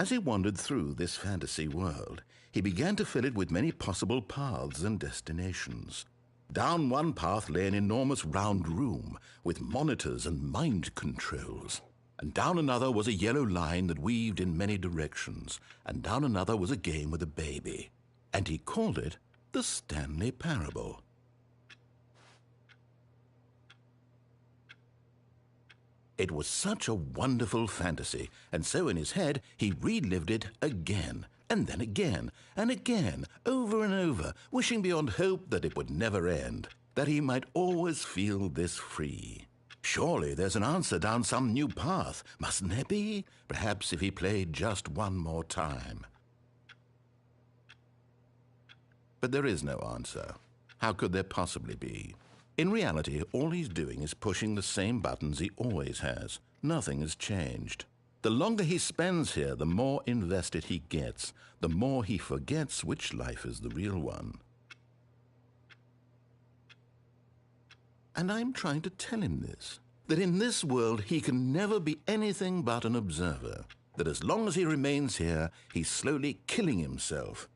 As he wandered through this fantasy world, he began to fill it with many possible paths and destinations. Down one path lay an enormous round room with monitors and mind controls. And down another was a yellow line that weaved in many directions. And down another was a game with a baby. And he called it the Stanley Parable. It was such a wonderful fantasy, and so in his head he relived it again, and then again, and again, over and over, wishing beyond hope that it would never end, that he might always feel this free. Surely there's an answer down some new path, mustn't there be? Perhaps if he played just one more time. But there is no answer. How could there possibly be? In reality, all he's doing is pushing the same buttons he always has. Nothing has changed. The longer he spends here, the more invested he gets, the more he forgets which life is the real one. And I'm trying to tell him this, that in this world he can never be anything but an observer, that as long as he remains here, he's slowly killing himself.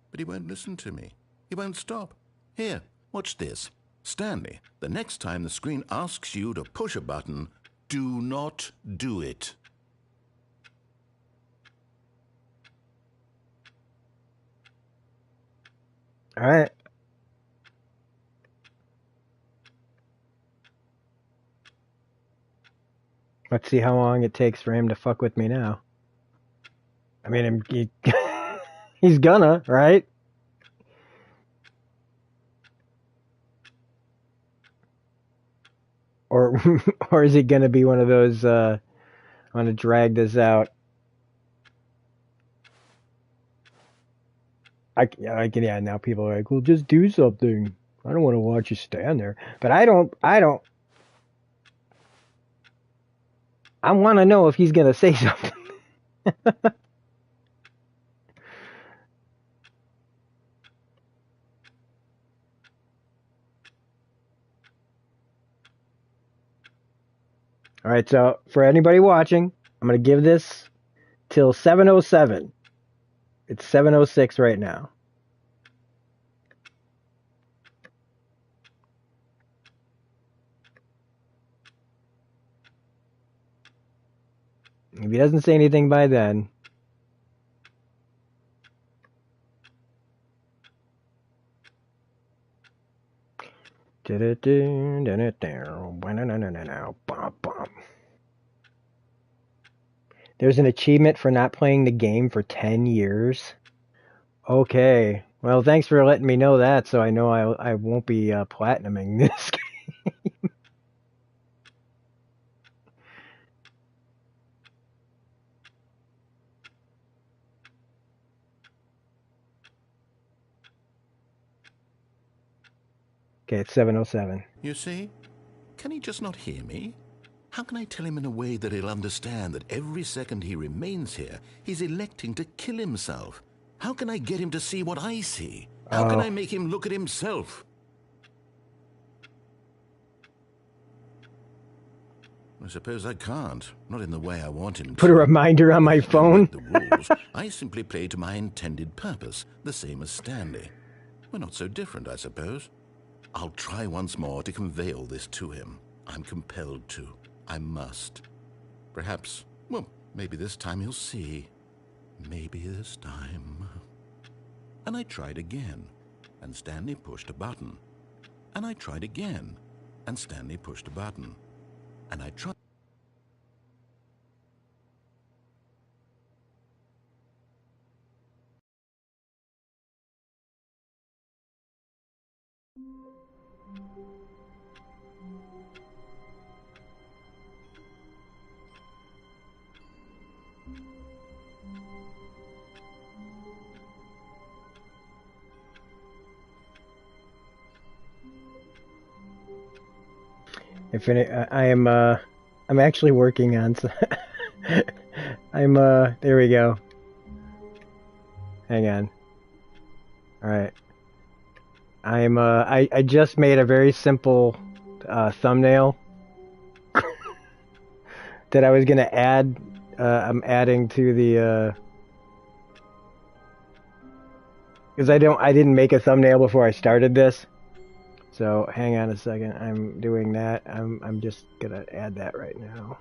But he won't listen to me. He won't stop. Here, watch this. Stanley, the next time the screen asks you to push a button, do not do it. All right. Let's see how long it takes for him to fuck with me now. I mean, he's gonna, right? Or is he going to be one of those, I want to drag this out. Yeah, now people are like, well, just do something. I don't want to watch you stand there. But I want to know if he's going to say something. All right, so for anybody watching, I'm going to give this till 7:07. It's 7:06 right now. If he doesn't say anything by then, there's an achievement for not playing the game for 10 years. Okay. Well, thanks for letting me know that, so I know I won't be platinuming this game. Okay, it's 7:07. You see? Can he just not hear me? How can I tell him in a way that he'll understand that every second he remains here, he's electing to kill himself? How can I get him to see what I see? How can I make him look at himself? I suppose I can't. Not in the way I want him to. Put a reminder on my phone. The rules. I simply play to my intended purpose, the same as Stanley. We're not so different, I suppose. I'll try once more to convey all this to him. I'm compelled to. I must. Perhaps, well, maybe this time he'll see. Maybe this time. And I tried again, and Stanley pushed a button. And I tried again, and Stanley pushed a button. And I tried. I'm actually working on. There we go. Hang on. All right. I just made a very simple thumbnail that I was gonna add. I'm adding to the because I didn't make a thumbnail before I started this. So hang on a second. I'm doing that. I'm just gonna add that right now.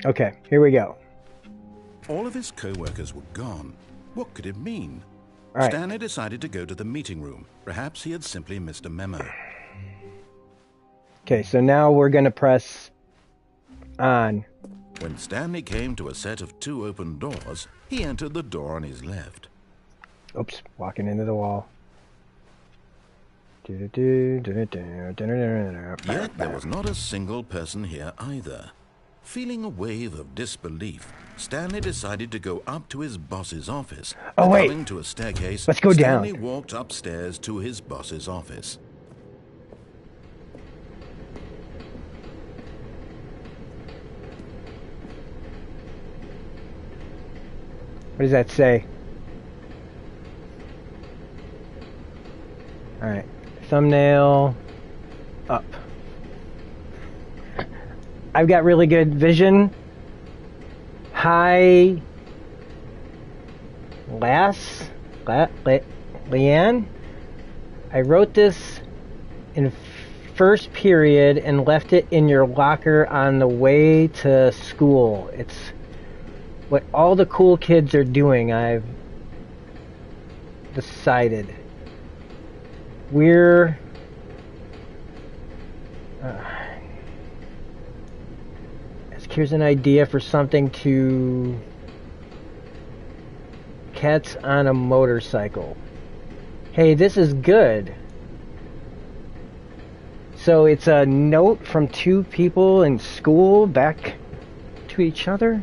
Okay, here we go. All of his co-workers were gone. What could it mean? All right. Stanley decided to go to the meeting room. Perhaps he had simply missed a memo. Okay, so now we're gonna press on. When Stanley came to a set of 2 open doors, he entered the door on his left. Oops, walking into the wall. Yet there was not a single person here either. Feeling a wave of disbelief, Stanley decided to go up to his boss's office. Oh, wait. Coming to a staircase, Let's go down. Stanley walked upstairs to his boss's office. What does that say? All right, thumbnail up. I've got really good vision. Hi, Leanne. I wrote this in first period and left it in your locker on the way to school. It's what all the cool kids are doing, I've decided. We're here's an idea for something to cats on a motorcycle. Hey, this is good. So it's a note from 2 people in school back to each other.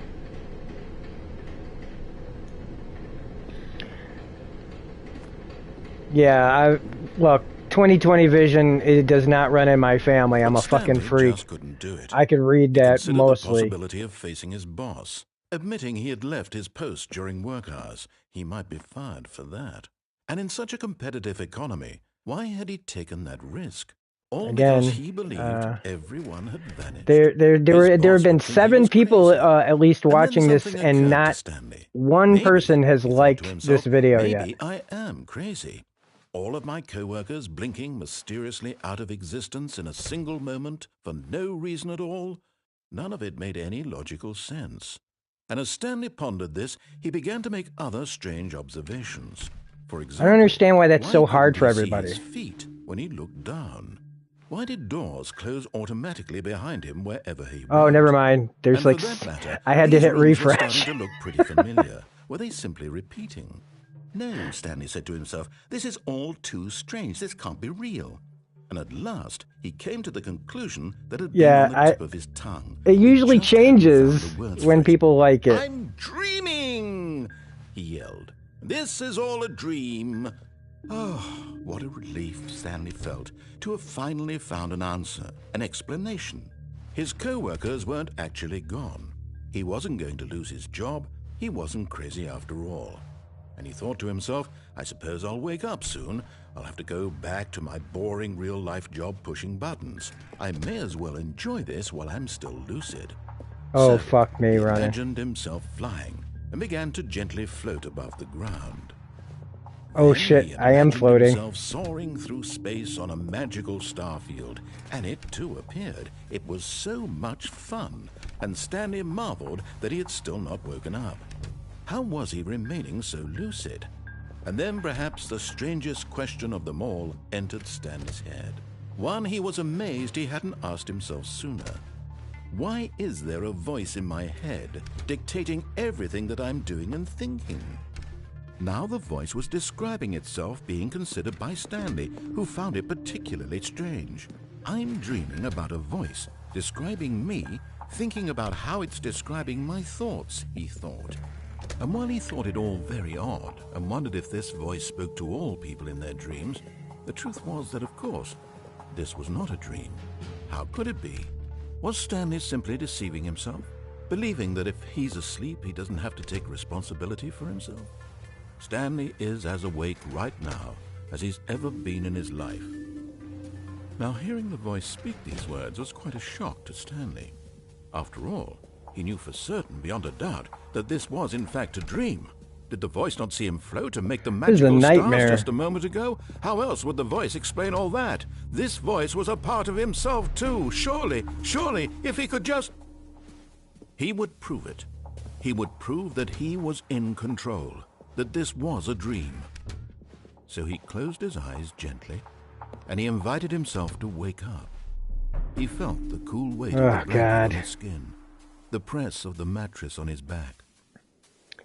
Yeah, look, 2020 vision, it does not run in my family. I'm a fucking freak. Just couldn't do it. I could read that Considered mostly. The possibility of facing his boss. Admitting he had left his post during work hours, he might be fired for that. And in such a competitive economy, why had he taken that risk? All because he believed everyone had vanished. There have been 7 people at least watching this, and not one person has liked this video yet. Maybe I am crazy. All of my co-workers blinking mysteriously out of existence in a single moment for no reason at all? None of it made any logical sense. And as Stanley pondered this, he began to make other strange observations. For example, I don't understand why that's so hard for everybody. See his feet when he looked down? Why did doors close automatically behind him wherever he went? Oh, never mind. There's and like, for that matter, I had to hit rooms were refresh. starting to look pretty familiar. Were they simply repeating? No, Stanley said to himself, this is all too strange. This can't be real. And at last, he came to the conclusion that had been on the tip of his tongue. It usually changes when people like it. I'm dreaming, he yelled. This is all a dream. Oh, what a relief Stanley felt to have finally found an answer, an explanation. His co-workers weren't actually gone. He wasn't going to lose his job. He wasn't crazy after all. And he thought to himself, I suppose I'll wake up soon. I'll have to go back to my boring real-life job pushing buttons. I may as well enjoy this while I'm still lucid. Oh, So, fuck me, he running. imagined himself flying and began to gently float above the ground. Oh Then shit, he I am imagined floating. himself soaring through space on a magical starfield, and it too appeared. It was so much fun, and Stanley marveled that he had still not woken up. How was he remaining so lucid? And then perhaps the strangest question of them all entered Stanley's head. One he was amazed he hadn't asked himself sooner. Why is there a voice in my head dictating everything that I'm doing and thinking? Now the voice was describing itself being considered by Stanley, who found it particularly strange. I'm dreaming about a voice describing me, thinking about how it's describing my thoughts, he thought. And while he thought it all very odd and wondered if this voice spoke to all people in their dreams, the truth was that, of course, this was not a dream. How could it be? Was Stanley simply deceiving himself, believing that if he's asleep, he doesn't have to take responsibility for himself? Stanley is as awake right now as he's ever been in his life. Now, hearing the voice speak these words was quite a shock to Stanley. After all, he knew for certain, beyond a doubt, that this was in fact a dream. Did the voice not see him float and make the magical stars just a moment ago? How else would the voice explain all that? This voice was a part of himself too. Surely, if he could just... He would prove it. He would prove that he was in control, that this was a dream. So he closed his eyes gently, and he invited himself to wake up. He felt the cool weight of the blanket on his skin, the press of the mattress on his back,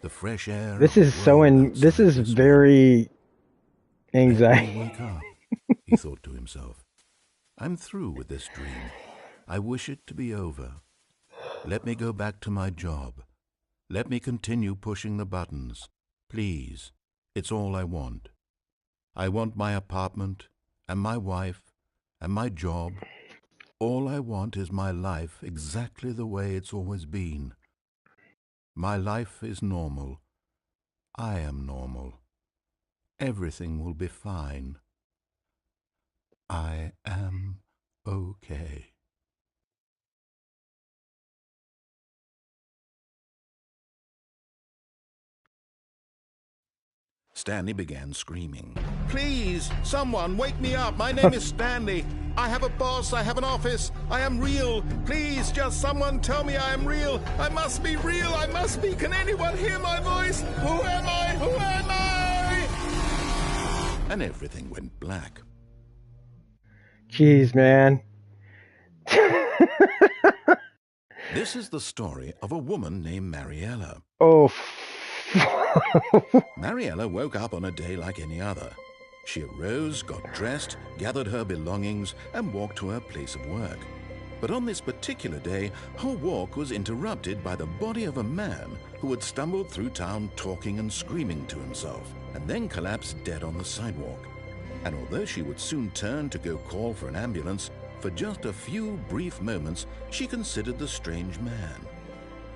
the fresh air. This is very anxiety. Wake up, he thought to himself. I'm through with this dream. I wish it to be over. Let me go back to my job. Let me continue pushing the buttons. Please, it's all I want. I want my apartment and my wife and my job. All I want is my life exactly the way it's always been. My life is normal. I am normal. Everything will be fine. I am okay. Stanley began screaming. Please, someone, wake me up. My name is Stanley. I have a boss. I have an office. I am real. Please, just someone tell me I am real. I must be real. I must be. Can anyone hear my voice? Who am I? Who am I? And everything went black. Jeez, man. This is the story of a woman named Mariella. Oh, Mariella woke up on a day like any other. She arose, got dressed, gathered her belongings, and walked to her place of work. But on this particular day, her walk was interrupted by the body of a man who had stumbled through town talking and screaming to himself, and then collapsed dead on the sidewalk. And although she would soon turn to go call for an ambulance, for just a few brief moments, she considered the strange man.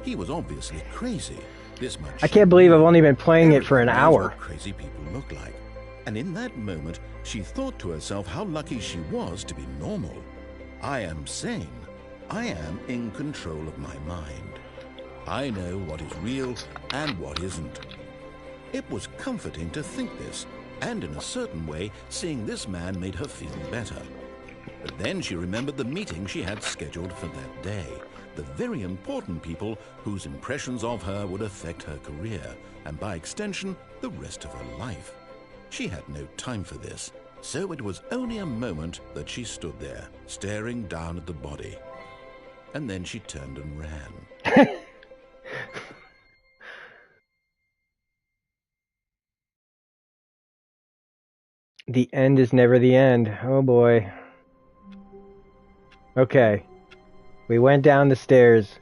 He was obviously crazy. This much I can't believe I've only been playing it for an hour. What crazy people look like. And in that moment, she thought to herself how lucky she was to be normal. I am sane. I am in control of my mind. I know what is real and what isn't. It was comforting to think this, and in a certain way, seeing this man made her feel better. But then she remembered the meeting she had scheduled for that day. The very important people whose impressions of her would affect her career, and by extension, the rest of her life. She had no time for this, so it was only a moment that she stood there, staring down at the body. And then she turned and ran. The end is never the end. Oh boy. Okay. We went down the stairs.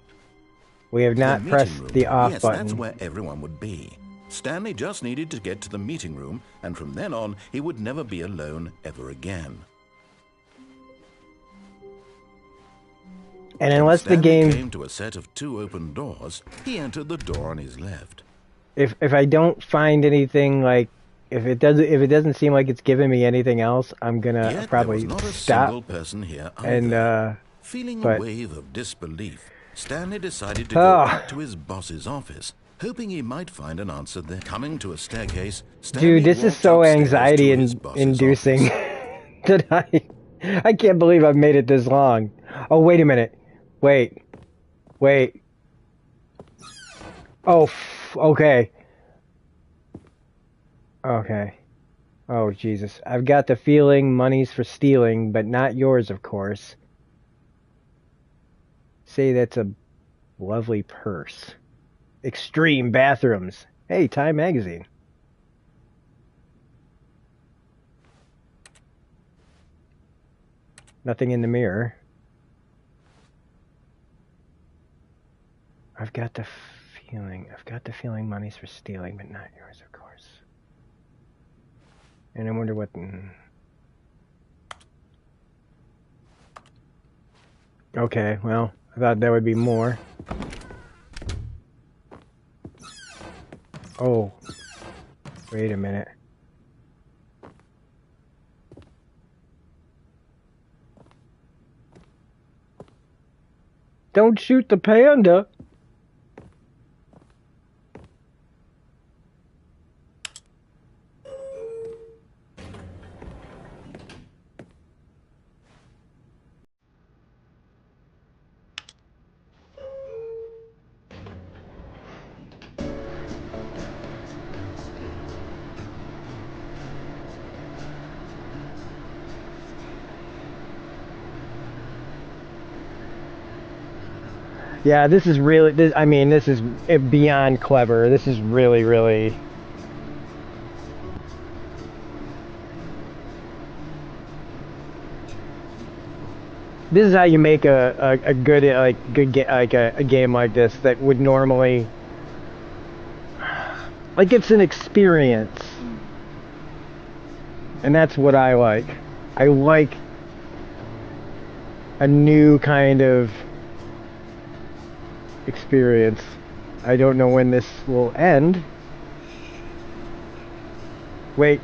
We have not pressed the off button. Yes, that's where everyone would be. Stanley just needed to get to the meeting room, and from then on, he would never be alone ever again. And unless the game came to a set of 2 open doors, he entered the door on his left. If I don't find anything, like if it doesn't seem like it's giving me anything else, I'm gonna probably there was not a stop. single person here either. And feeling a wave of disbelief, Stanley decided to go back to his boss's office, hoping he might find an answer there. Coming to a staircase, Stanley dude, this is so anxiety-inducing that I can't believe I've made it this long. Oh, wait a minute. Wait. Oh, okay. Okay. Oh, Jesus. I've got the feeling money's for stealing, but not yours, of course. say that's a lovely purse. Extreme bathrooms. Hey, Time Magazine. Nothing in the mirror. I've got the feeling money's for stealing, but not yours, of course. And I wonder what... Okay, well, I thought there would be more. Oh. Wait a minute. Don't shoot the panda! Yeah, this is really, this is beyond clever. This is really, really... This is how you make a good a game like this that would normally... Like, it's an experience. And that's what I like. I like a new kind of experience. I don't know when this will end. Wait.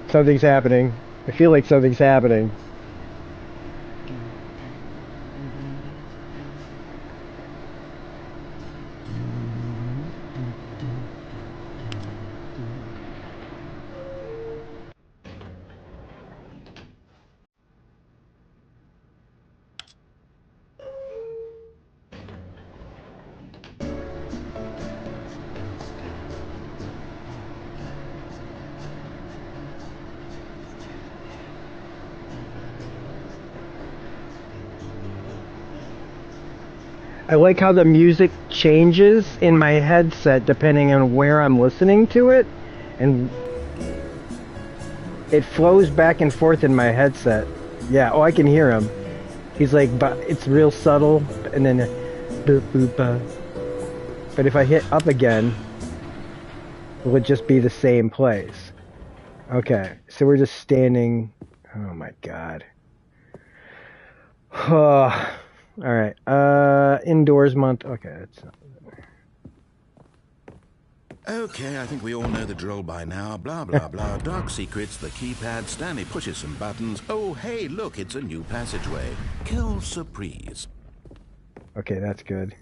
Something's happening. I feel like something's happening. I like how the music changes in my headset depending on where I'm listening to it, and it flows back and forth in my headset. Yeah, oh, I can hear him. He's like, but it's real subtle, and then boop, boop, but if I hit up again, will it just be the same place? Okay, so we're just standing. Oh my god. Alright, indoors month. Okay, that's not... Okay, I think we all know the drill by now. Blah, blah, blah. Dark secrets, the keypad. Stanley pushes some buttons. Oh, hey, look, it's a new passageway. Kill surprise. Okay, that's good.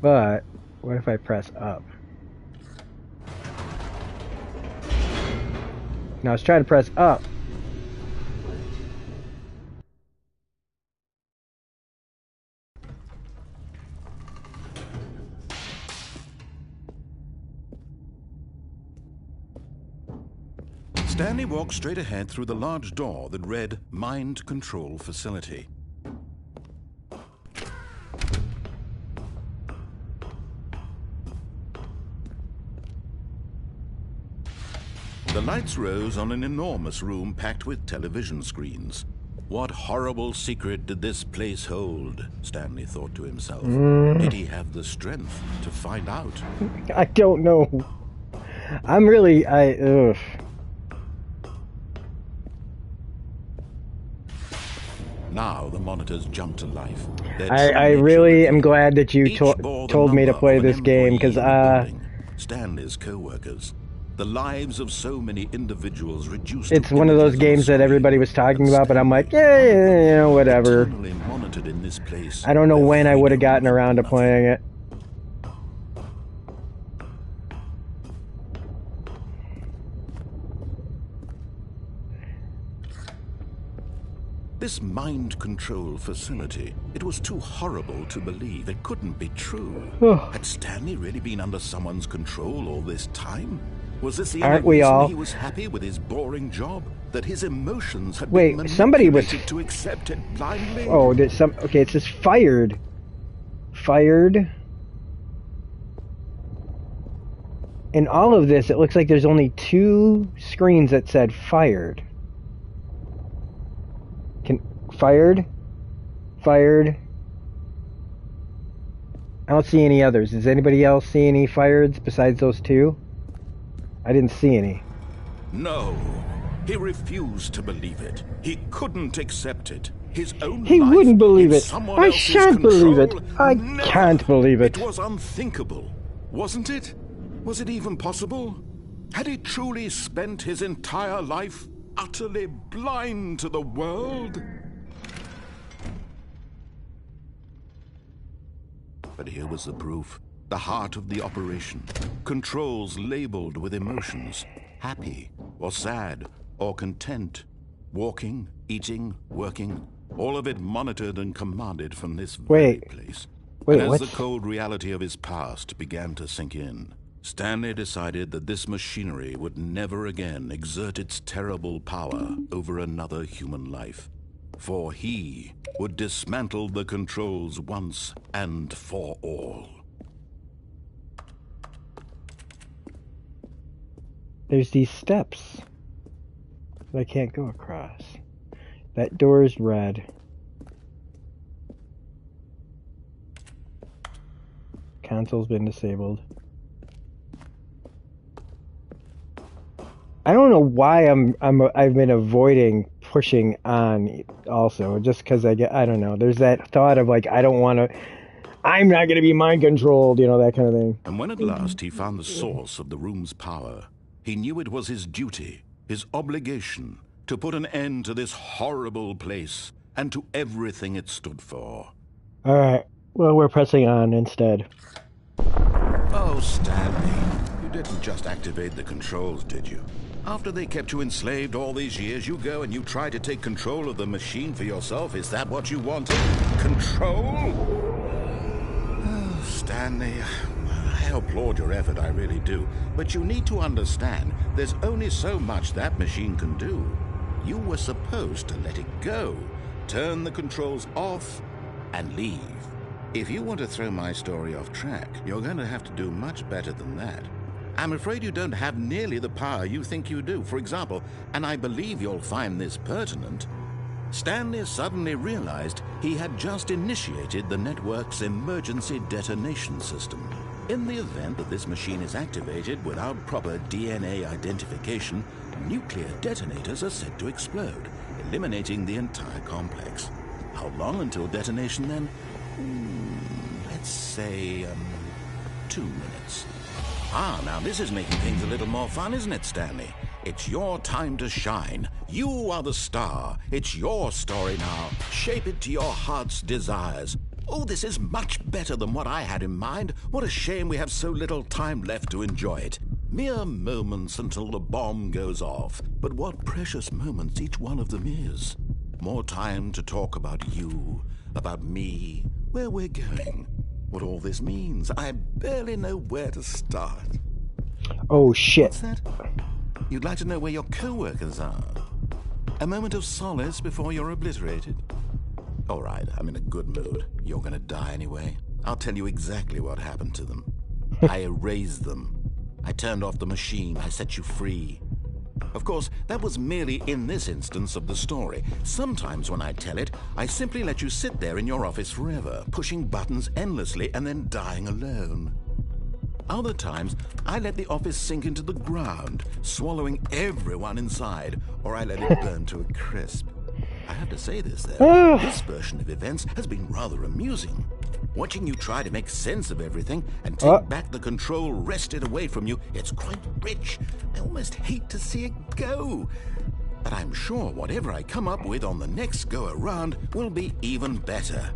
But, what if I press up? Now, I was trying to press up. Stanley walked straight ahead through the large door that read Mind Control Facility. The lights rose on an enormous room packed with television screens. What horrible secret did this place hold? Stanley thought to himself. Did he have the strength to find out? I don't know. I'm really... ugh. Now the monitors jumped to life. I really am glad that you told me to play this game, because Stanley's co-workers. The lives of so many individuals reduced. It's one of those games that everybody was talking about, but I'm like, yeah, whatever. Monitored in this place. I don't know when I would have gotten around to playing it. This mind control facility, it was too horrible to believe. It couldn't be true. Had Stanley really been under someone's control all this time? Was this the Aren't only we reason all? he was happy with his boring job? That his emotions had Wait, been somebody was. manipulated to accept it blindly? Oh, there's some. Okay, it says fired. Fired. In all of this, it looks like there's only 2 screens that said fired. Fired? Fired? I don't see any others. Does anybody else see any fireds besides those 2? I didn't see any. No. He refused to believe it. He couldn't accept it. His own He life wouldn't believe in it. someone I else's shan't believe it. control? I Never. can't believe it. It was unthinkable, wasn't it? Was it even possible? Had he truly spent his entire life utterly blind to the world? But here was the proof. The heart of the operation. Controls labeled with emotions. Happy, or sad, or content. Walking, eating, working. All of it monitored and commanded from this very place. Wait, and as what's... the cold reality of his past began to sink in, Stanley decided that this machinery would never again exert its terrible power over another human life. For he would dismantle the controls once and for all. There's these steps that I can't go across. That door is red. Console's been disabled. I don't know why I've been avoiding pushing on also, just because I don't know. There's that thought of like, I'm not going to be mind controlled, that kind of thing. And when at last he found the source of the room's power, he knew it was his duty, his obligation, to put an end to this horrible place and to everything it stood for. Alright, well, we're pressing on instead. Oh, Stanley, you didn't just activate the controls, did you? After they kept you enslaved all these years, you go and you try to take control of the machine for yourself. Is that what you wanted? Control? Oh, Stanley, I applaud your effort, I really do. But you need to understand, there's only so much that machine can do. You were supposed to let it go, turn the controls off, and leave. If you want to throw my story off track, you're going to have to do much better than that. I'm afraid you don't have nearly the power you think you do. For example, and I believe you'll find this pertinent, Stanley suddenly realized he had just initiated the network's emergency detonation system. In the event that this machine is activated without proper DNA identification, nuclear detonators are said to explode, eliminating the entire complex. How long until detonation then? Let's say, 2 minutes. Now this is making things a little more fun, isn't it, Stanley? It's your time to shine. You are the star. It's your story now. Shape it to your heart's desires. Oh, this is much better than what I had in mind. What a shame we have so little time left to enjoy it. Mere moments until the bomb goes off. But what precious moments each one of them is. More time to talk about you, about me, where we're going. What all this means, I barely know where to start. Oh, shit. What's that? You'd like to know where your co-workers are? A moment of solace before you're obliterated? All right, I'm in a good mood. You're gonna die anyway. I'll tell you exactly what happened to them. I erased them. I turned off the machine. I set you free. Of course, that was merely in this instance of the story. Sometimes when I tell it, I simply let you sit there in your office forever, pushing buttons endlessly and then dying alone. Other times, I let the office sink into the ground, swallowing everyone inside, or I let it burn to a crisp. I have to say this, though. This version of events has been rather amusing. Watching you try to make sense of everything and take back the control wrested away from you, it's quite rich. I almost hate to see it go. But I'm sure whatever I come up with on the next go-around will be even better.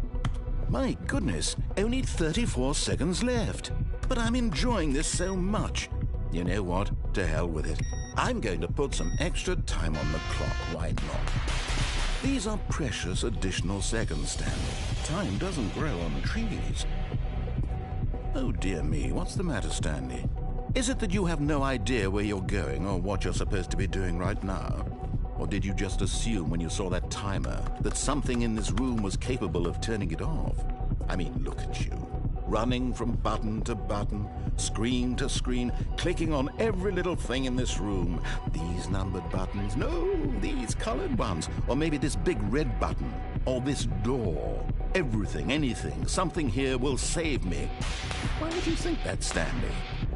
My goodness, only 34 seconds left. But I'm enjoying this so much. You know what? To hell with it. I'm going to put some extra time on the clock. Why not? These are precious additional seconds, Stanley. Time doesn't grow on trees. Oh dear me, what's the matter, Stanley? Is it that you have no idea where you're going or what you're supposed to be doing right now? Or did you just assume when you saw that timer that something in this room was capable of turning it off? I mean, look at you. Running from button to button, screen to screen, clicking on every little thing in this room. These numbered buttons, no, these colored ones. Or maybe this big red button, or this door. Everything, anything, something here will save me. Why would you think that, Stanley?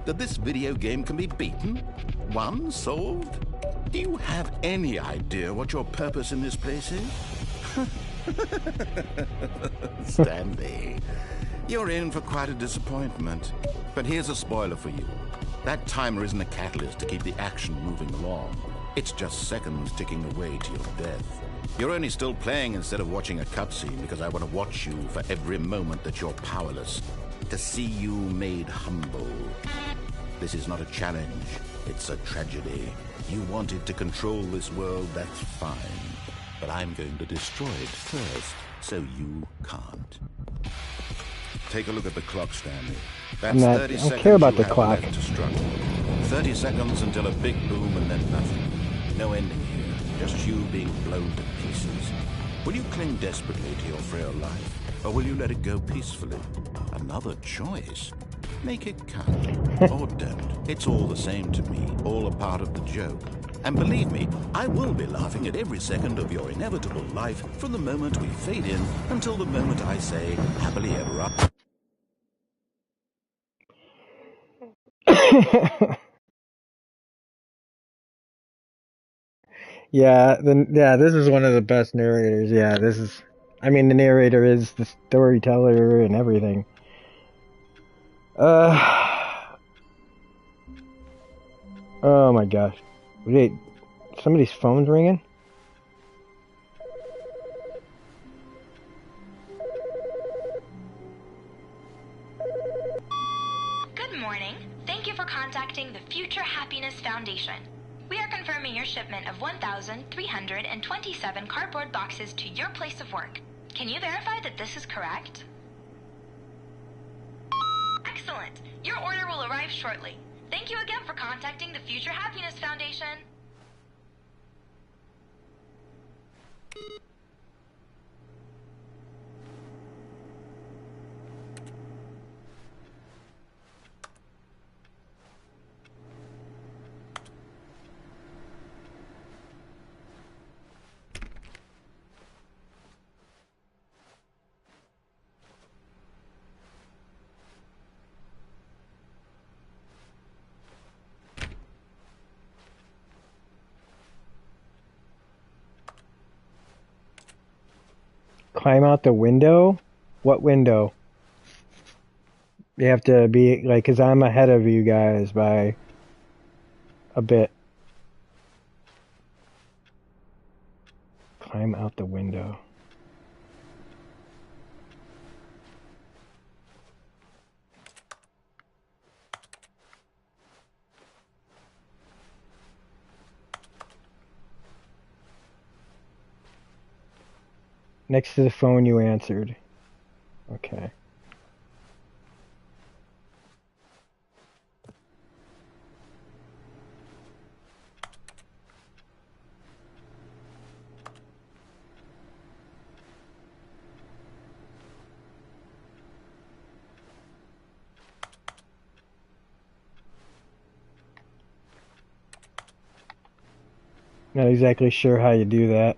That this video game can be beaten? Won? Solved? Do you have any idea what your purpose in this place is? Stanley, you're in for quite a disappointment. But here's a spoiler for you. That timer isn't a catalyst to keep the action moving along. It's just seconds ticking away to your death. You're only still playing instead of watching a cutscene because I want to watch you for every moment that you're powerless. To see you made humble. This is not a challenge. It's a tragedy. You wanted to control this world, that's fine. But I'm going to destroy it first, so you can't. Take a look at the clock, Stanley. That's 30 seconds. I don't care about the clock. To struggle. 30 seconds until a big boom and then nothing. No ending here. Just you being blown to pieces. Will you cling desperately to your frail life, or will you let it go peacefully? Another choice. Make it count. Or don't. It's all the same to me. All a part of the joke. And believe me, I will be laughing at every second of your inevitable life from the moment we fade in until the moment I say, happily ever after. Yeah, this is one of the best narrators. Yeah, this is, I mean, the narrator is the storyteller and everything. Oh my gosh. Wait, somebody's phone's ringing? Good morning. Thank you for contacting the Future Happiness Foundation. We are confirming your shipment of 1,327 cardboard boxes to your place of work. Can you verify that this is correct? Excellent. Your order will arrive shortly. Thank you again for contacting the Future Happiness Foundation. Climb out the window? What window? You have to be, like, because I'm ahead of you guys by a bit. Climb out the window. Next to the phone you answered. Okay. Not exactly sure how you do that.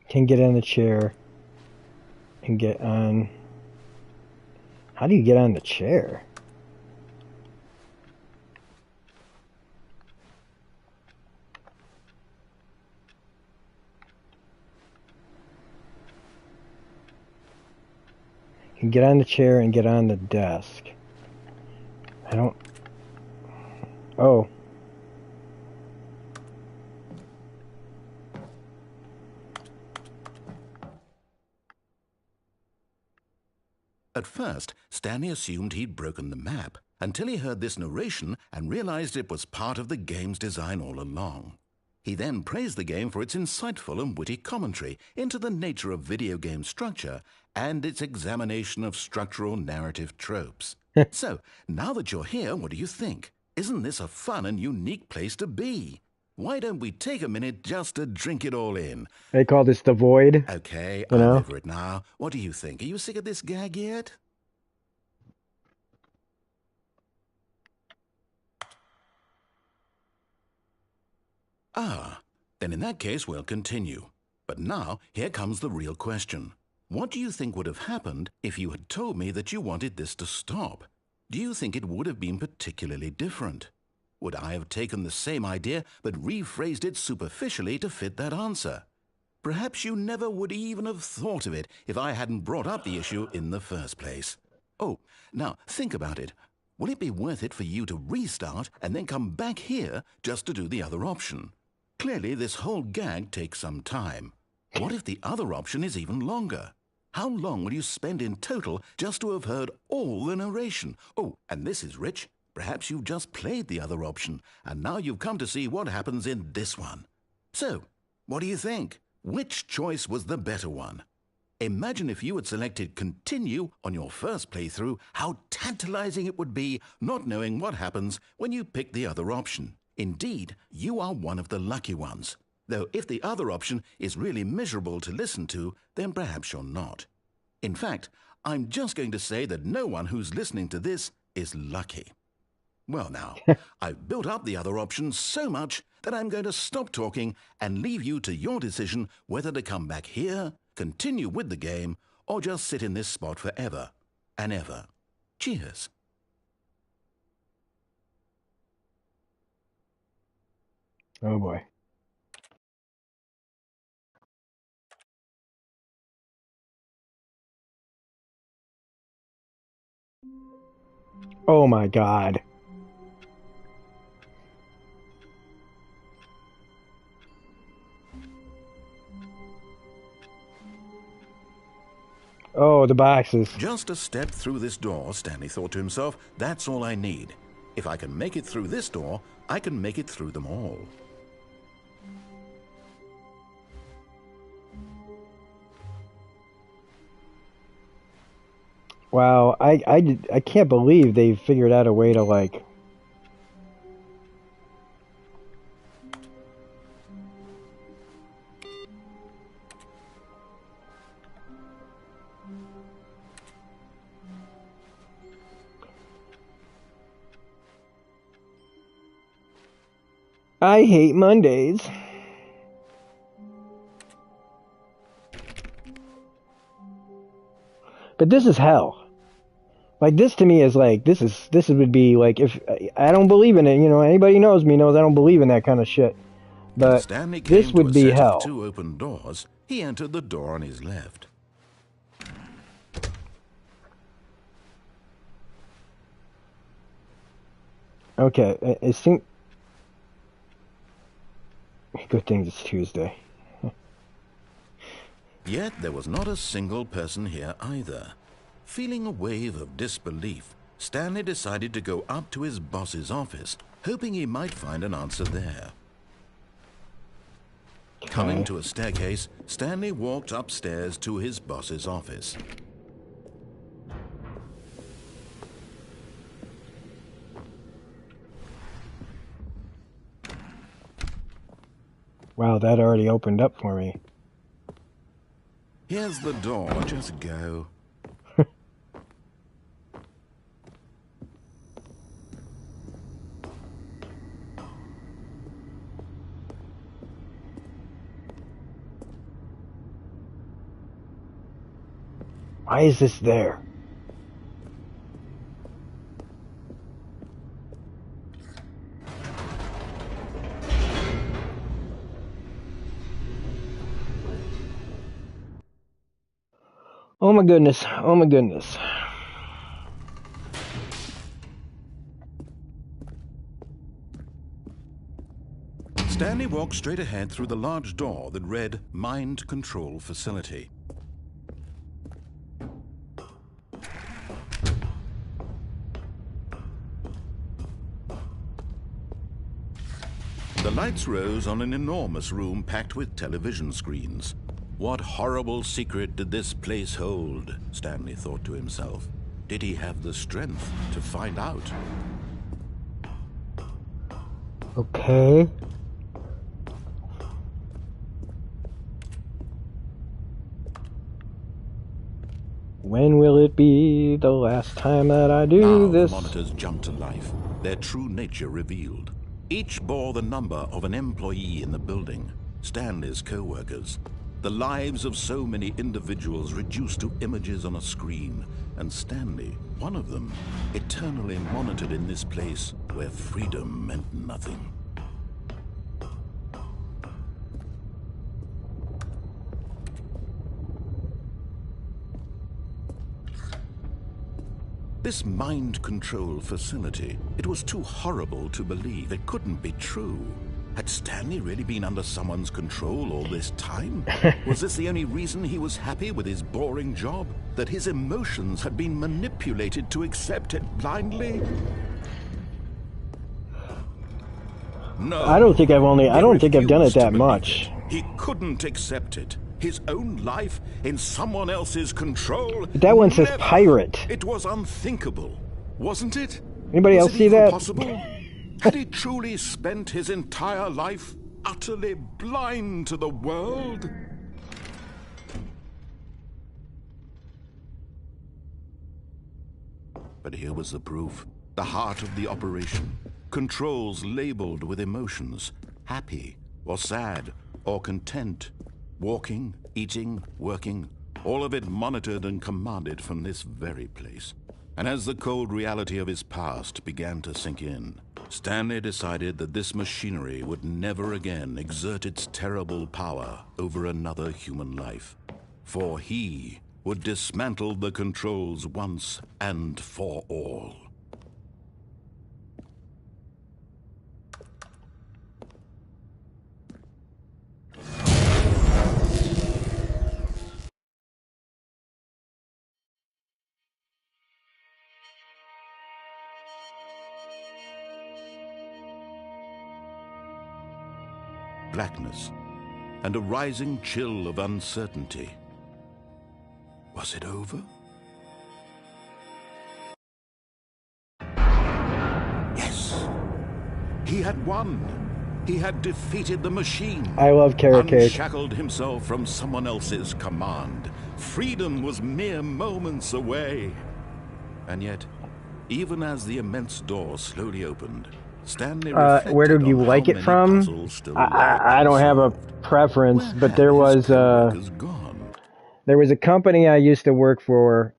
Can get on the chair and get on. How do you get on the chair? Can get on the chair and get on the desk. I don't. Oh. At first, Stanley assumed he'd broken the map until he heard this narration and realized it was part of the game's design all along. He then praised the game for its insightful and witty commentary into the nature of video game structure and its examination of structural narrative tropes. So, now that you're here, what do you think? Isn't this a fun and unique place to be? Why don't we take a minute just to drink it all in? They call this the void. Okay, You I'm know? over it now. What do you think? Are you sick of this gag yet? Ah, then in that case we'll continue. But now, here comes the real question. What do you think would have happened if you had told me that you wanted this to stop? Do you think it would have been particularly different? Would I have taken the same idea but rephrased it superficially to fit that answer? Perhaps you never would even have thought of it if I hadn't brought up the issue in the first place. Oh, now think about it. Will it be worth it for you to restart and then come back here just to do the other option? Clearly, this whole gag takes some time. What if the other option is even longer? How long will you spend in total just to have heard all the narration? Oh, and this is rich. Perhaps you've just played the other option, and now you've come to see what happens in this one. So, what do you think? Which choice was the better one? Imagine if you had selected Continue on your first playthrough, how tantalizing it would be not knowing what happens when you pick the other option. Indeed, you are one of the lucky ones. Though if the other option is really miserable to listen to, then perhaps you're not. In fact, I'm just going to say that no one who's listening to this is lucky. Well now, I've built up the other option so much that I'm going to stop talking and leave you to your decision whether to come back here, continue with the game, or just sit in this spot forever and ever. Cheers. Oh boy. Oh my God. Oh, the boxes. Just a step through this door, Stanley thought to himself, that's all I need. If I can make it through this door, I can make it through them all. Wow, I can't believe they figured out a way to like. I hate Mondays. But this is hell. Like this to me is like this would be like if I don't believe in it, you know, anybody knows me knows I don't believe in that kind of shit. But Stanley came this would to a be set hell. of two open doors. He entered the door on his left. Okay, it seems good thing it's Tuesday. Yet there was not a single person here either. Feeling a wave of disbelief, Stanley decided to go up to his boss's office, hoping he might find an answer there. Okay. Coming to a staircase, Stanley walked upstairs to his boss's office. Wow, that already opened up for me. Here's the door, just go. Why is this there? Oh my goodness. Oh my goodness. Stanley walked straight ahead through the large door that read Mind Control Facility. The lights rose on an enormous room packed with television screens. What horrible secret did this place hold? Stanley thought to himself. Did he have the strength to find out? Okay. When will it be the last time that I do Now this? the monitors jumped to life, their true nature revealed. Each bore the number of an employee in the building, Stanley's co-workers. The lives of so many individuals reduced to images on a screen, and Stanley, one of them, eternally monitored in this place where freedom meant nothing. This mind control facility, it was too horrible to believe. It couldn't be true. Had Stanley really been under someone's control all this time? Was this the only reason he was happy with his boring job? That his emotions had been manipulated to accept it blindly? No. I don't think I've done it that much. He couldn't accept it. His own life in someone else's control? That one says Never. pirate. It was unthinkable, wasn't it? Anybody else see that? Possible? Had he truly spent his entire life utterly blind to the world? But here was the proof. The heart of the operation. Controls labeled with emotions. Happy, or sad, or content. Walking, eating, working. All of it monitored and commanded from this very place. And as the cold reality of his past began to sink in, Stanley decided that this machinery would never again exert its terrible power over another human life. For he would dismantle the controls once and for all. Blackness, and a rising chill of uncertainty. Was it over? Yes. He had won. He had defeated the machine. I love carrot cake. Unshackled himself from someone else's command. Freedom was mere moments away. And yet, even as the immense door slowly opened, Stanley where did you like it from? I don't have a preference, but there was a company I used to work for,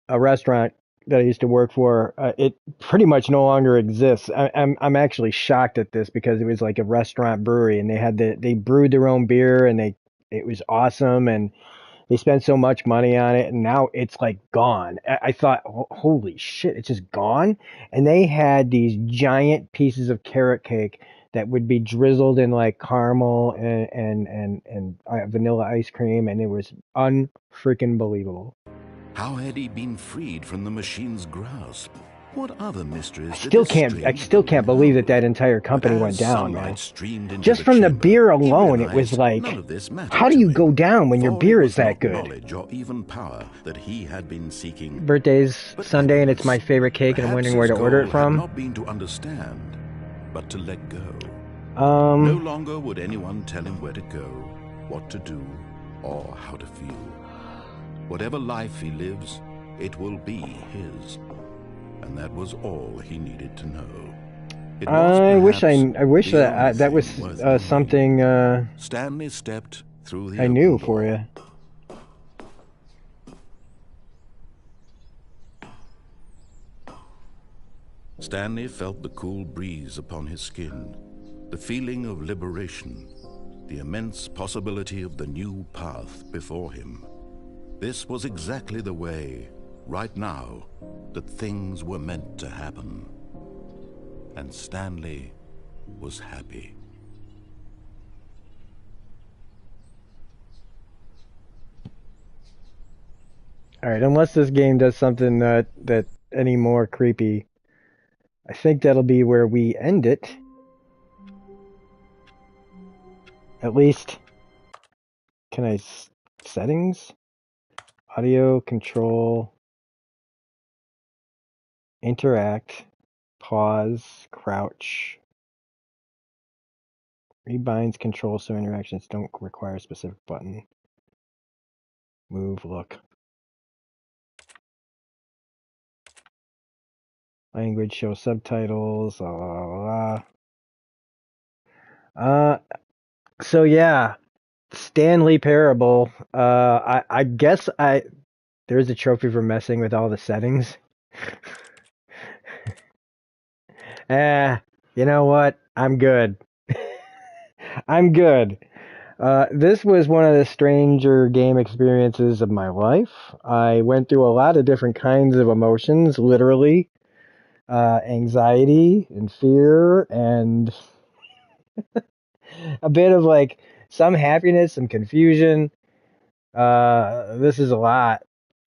a restaurant that I used to work for. It pretty much no longer exists. I'm actually shocked at this because it was like a restaurant brewery, and they brewed their own beer, and it was awesome, and they spent so much money on it, and now it's like gone. I thought, holy shit, it's just gone. And they had these giant pieces of carrot cake that would be drizzled in like caramel and vanilla ice cream, and it was unfreaking believable. How had he been freed from the machine's grasp? What other mysteries? I still can't believe that entire company went down, man. Just from the beer alone, it was like, how do you go down when your beer is that good? Knowledge or even power that he had been seeking. Birthday's Sunday, and it's my favorite cake, and I'm wondering where to order it from. Not been to understand, but to let go. No longer would anyone tell him where to go, what to do, or how to feel. Whatever life he lives, it will be his. And that was all he needed to know. I wish that was something Stanley stepped through the I knew for you. Stanley felt the cool breeze upon his skin, the feeling of liberation, the immense possibility of the new path before him. This was exactly the way, right now, that things were meant to happen. And Stanley was happy. Alright, unless this game does something that any more creepy, I think that'll be where we end it. At least, can I, settings? Audio control, interact, pause, crouch. Rebinds control so interactions don't require a specific button. Move, look. Language, show subtitles, blah, blah, blah. So yeah, Stanley Parable. I guess there's a trophy for messing with all the settings. You know what? I'm good. I'm good. This was one of the stranger game experiences of my life. I went through a lot of different kinds of emotions, literally. Anxiety and fear and a bit of like some happiness, some confusion. This is a lot.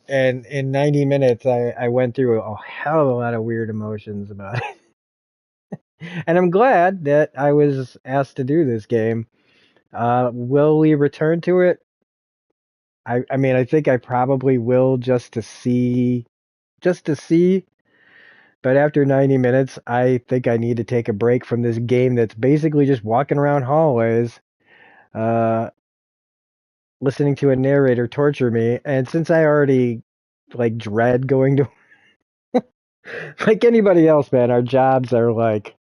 And in 90 minutes, I went through a hell of a lot of weird emotions about it. And I'm glad that I was asked to do this game. Will we return to it? I mean, I think I probably will just to see. But after 90 minutes, I think I need to take a break from this game that's basically just walking around hallways, uh, listening to a narrator torture me. And since I already like dread going to, like anybody else, man, our jobs are like,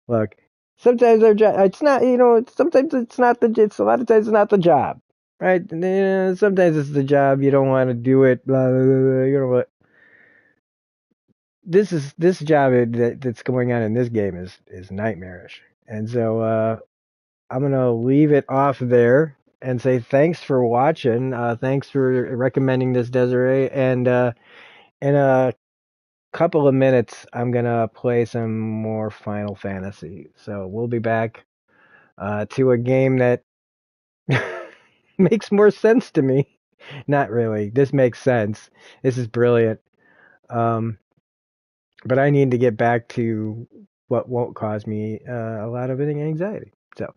look, sometimes our job, it's not, sometimes it's not it's a lot of times it's not the job, right? Sometimes it's the job, you don't want to do it, blah, blah, blah, you know what? This job that's going on in this game is nightmarish. And so, I'm going to leave it off there and say thanks for watching. Thanks for recommending this, Desiree. And in a couple of minutes, I'm going to play some more Final Fantasy. So we'll be back to a game that makes more sense to me. Not really. This makes sense. This is brilliant. But I need to get back to what won't cause me a lot of anxiety. So.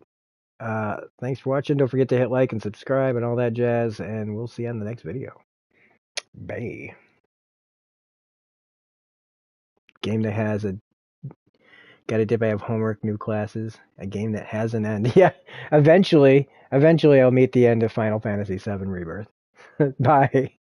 Thanks for watching. Don't forget to hit like and subscribe and all that jazz, and we'll see you on the next video. Bye. Game that has a gotta dip. I have homework, new classes. A game that has an end. Yeah. Eventually, I'll meet the end of Final Fantasy VII Rebirth. Bye.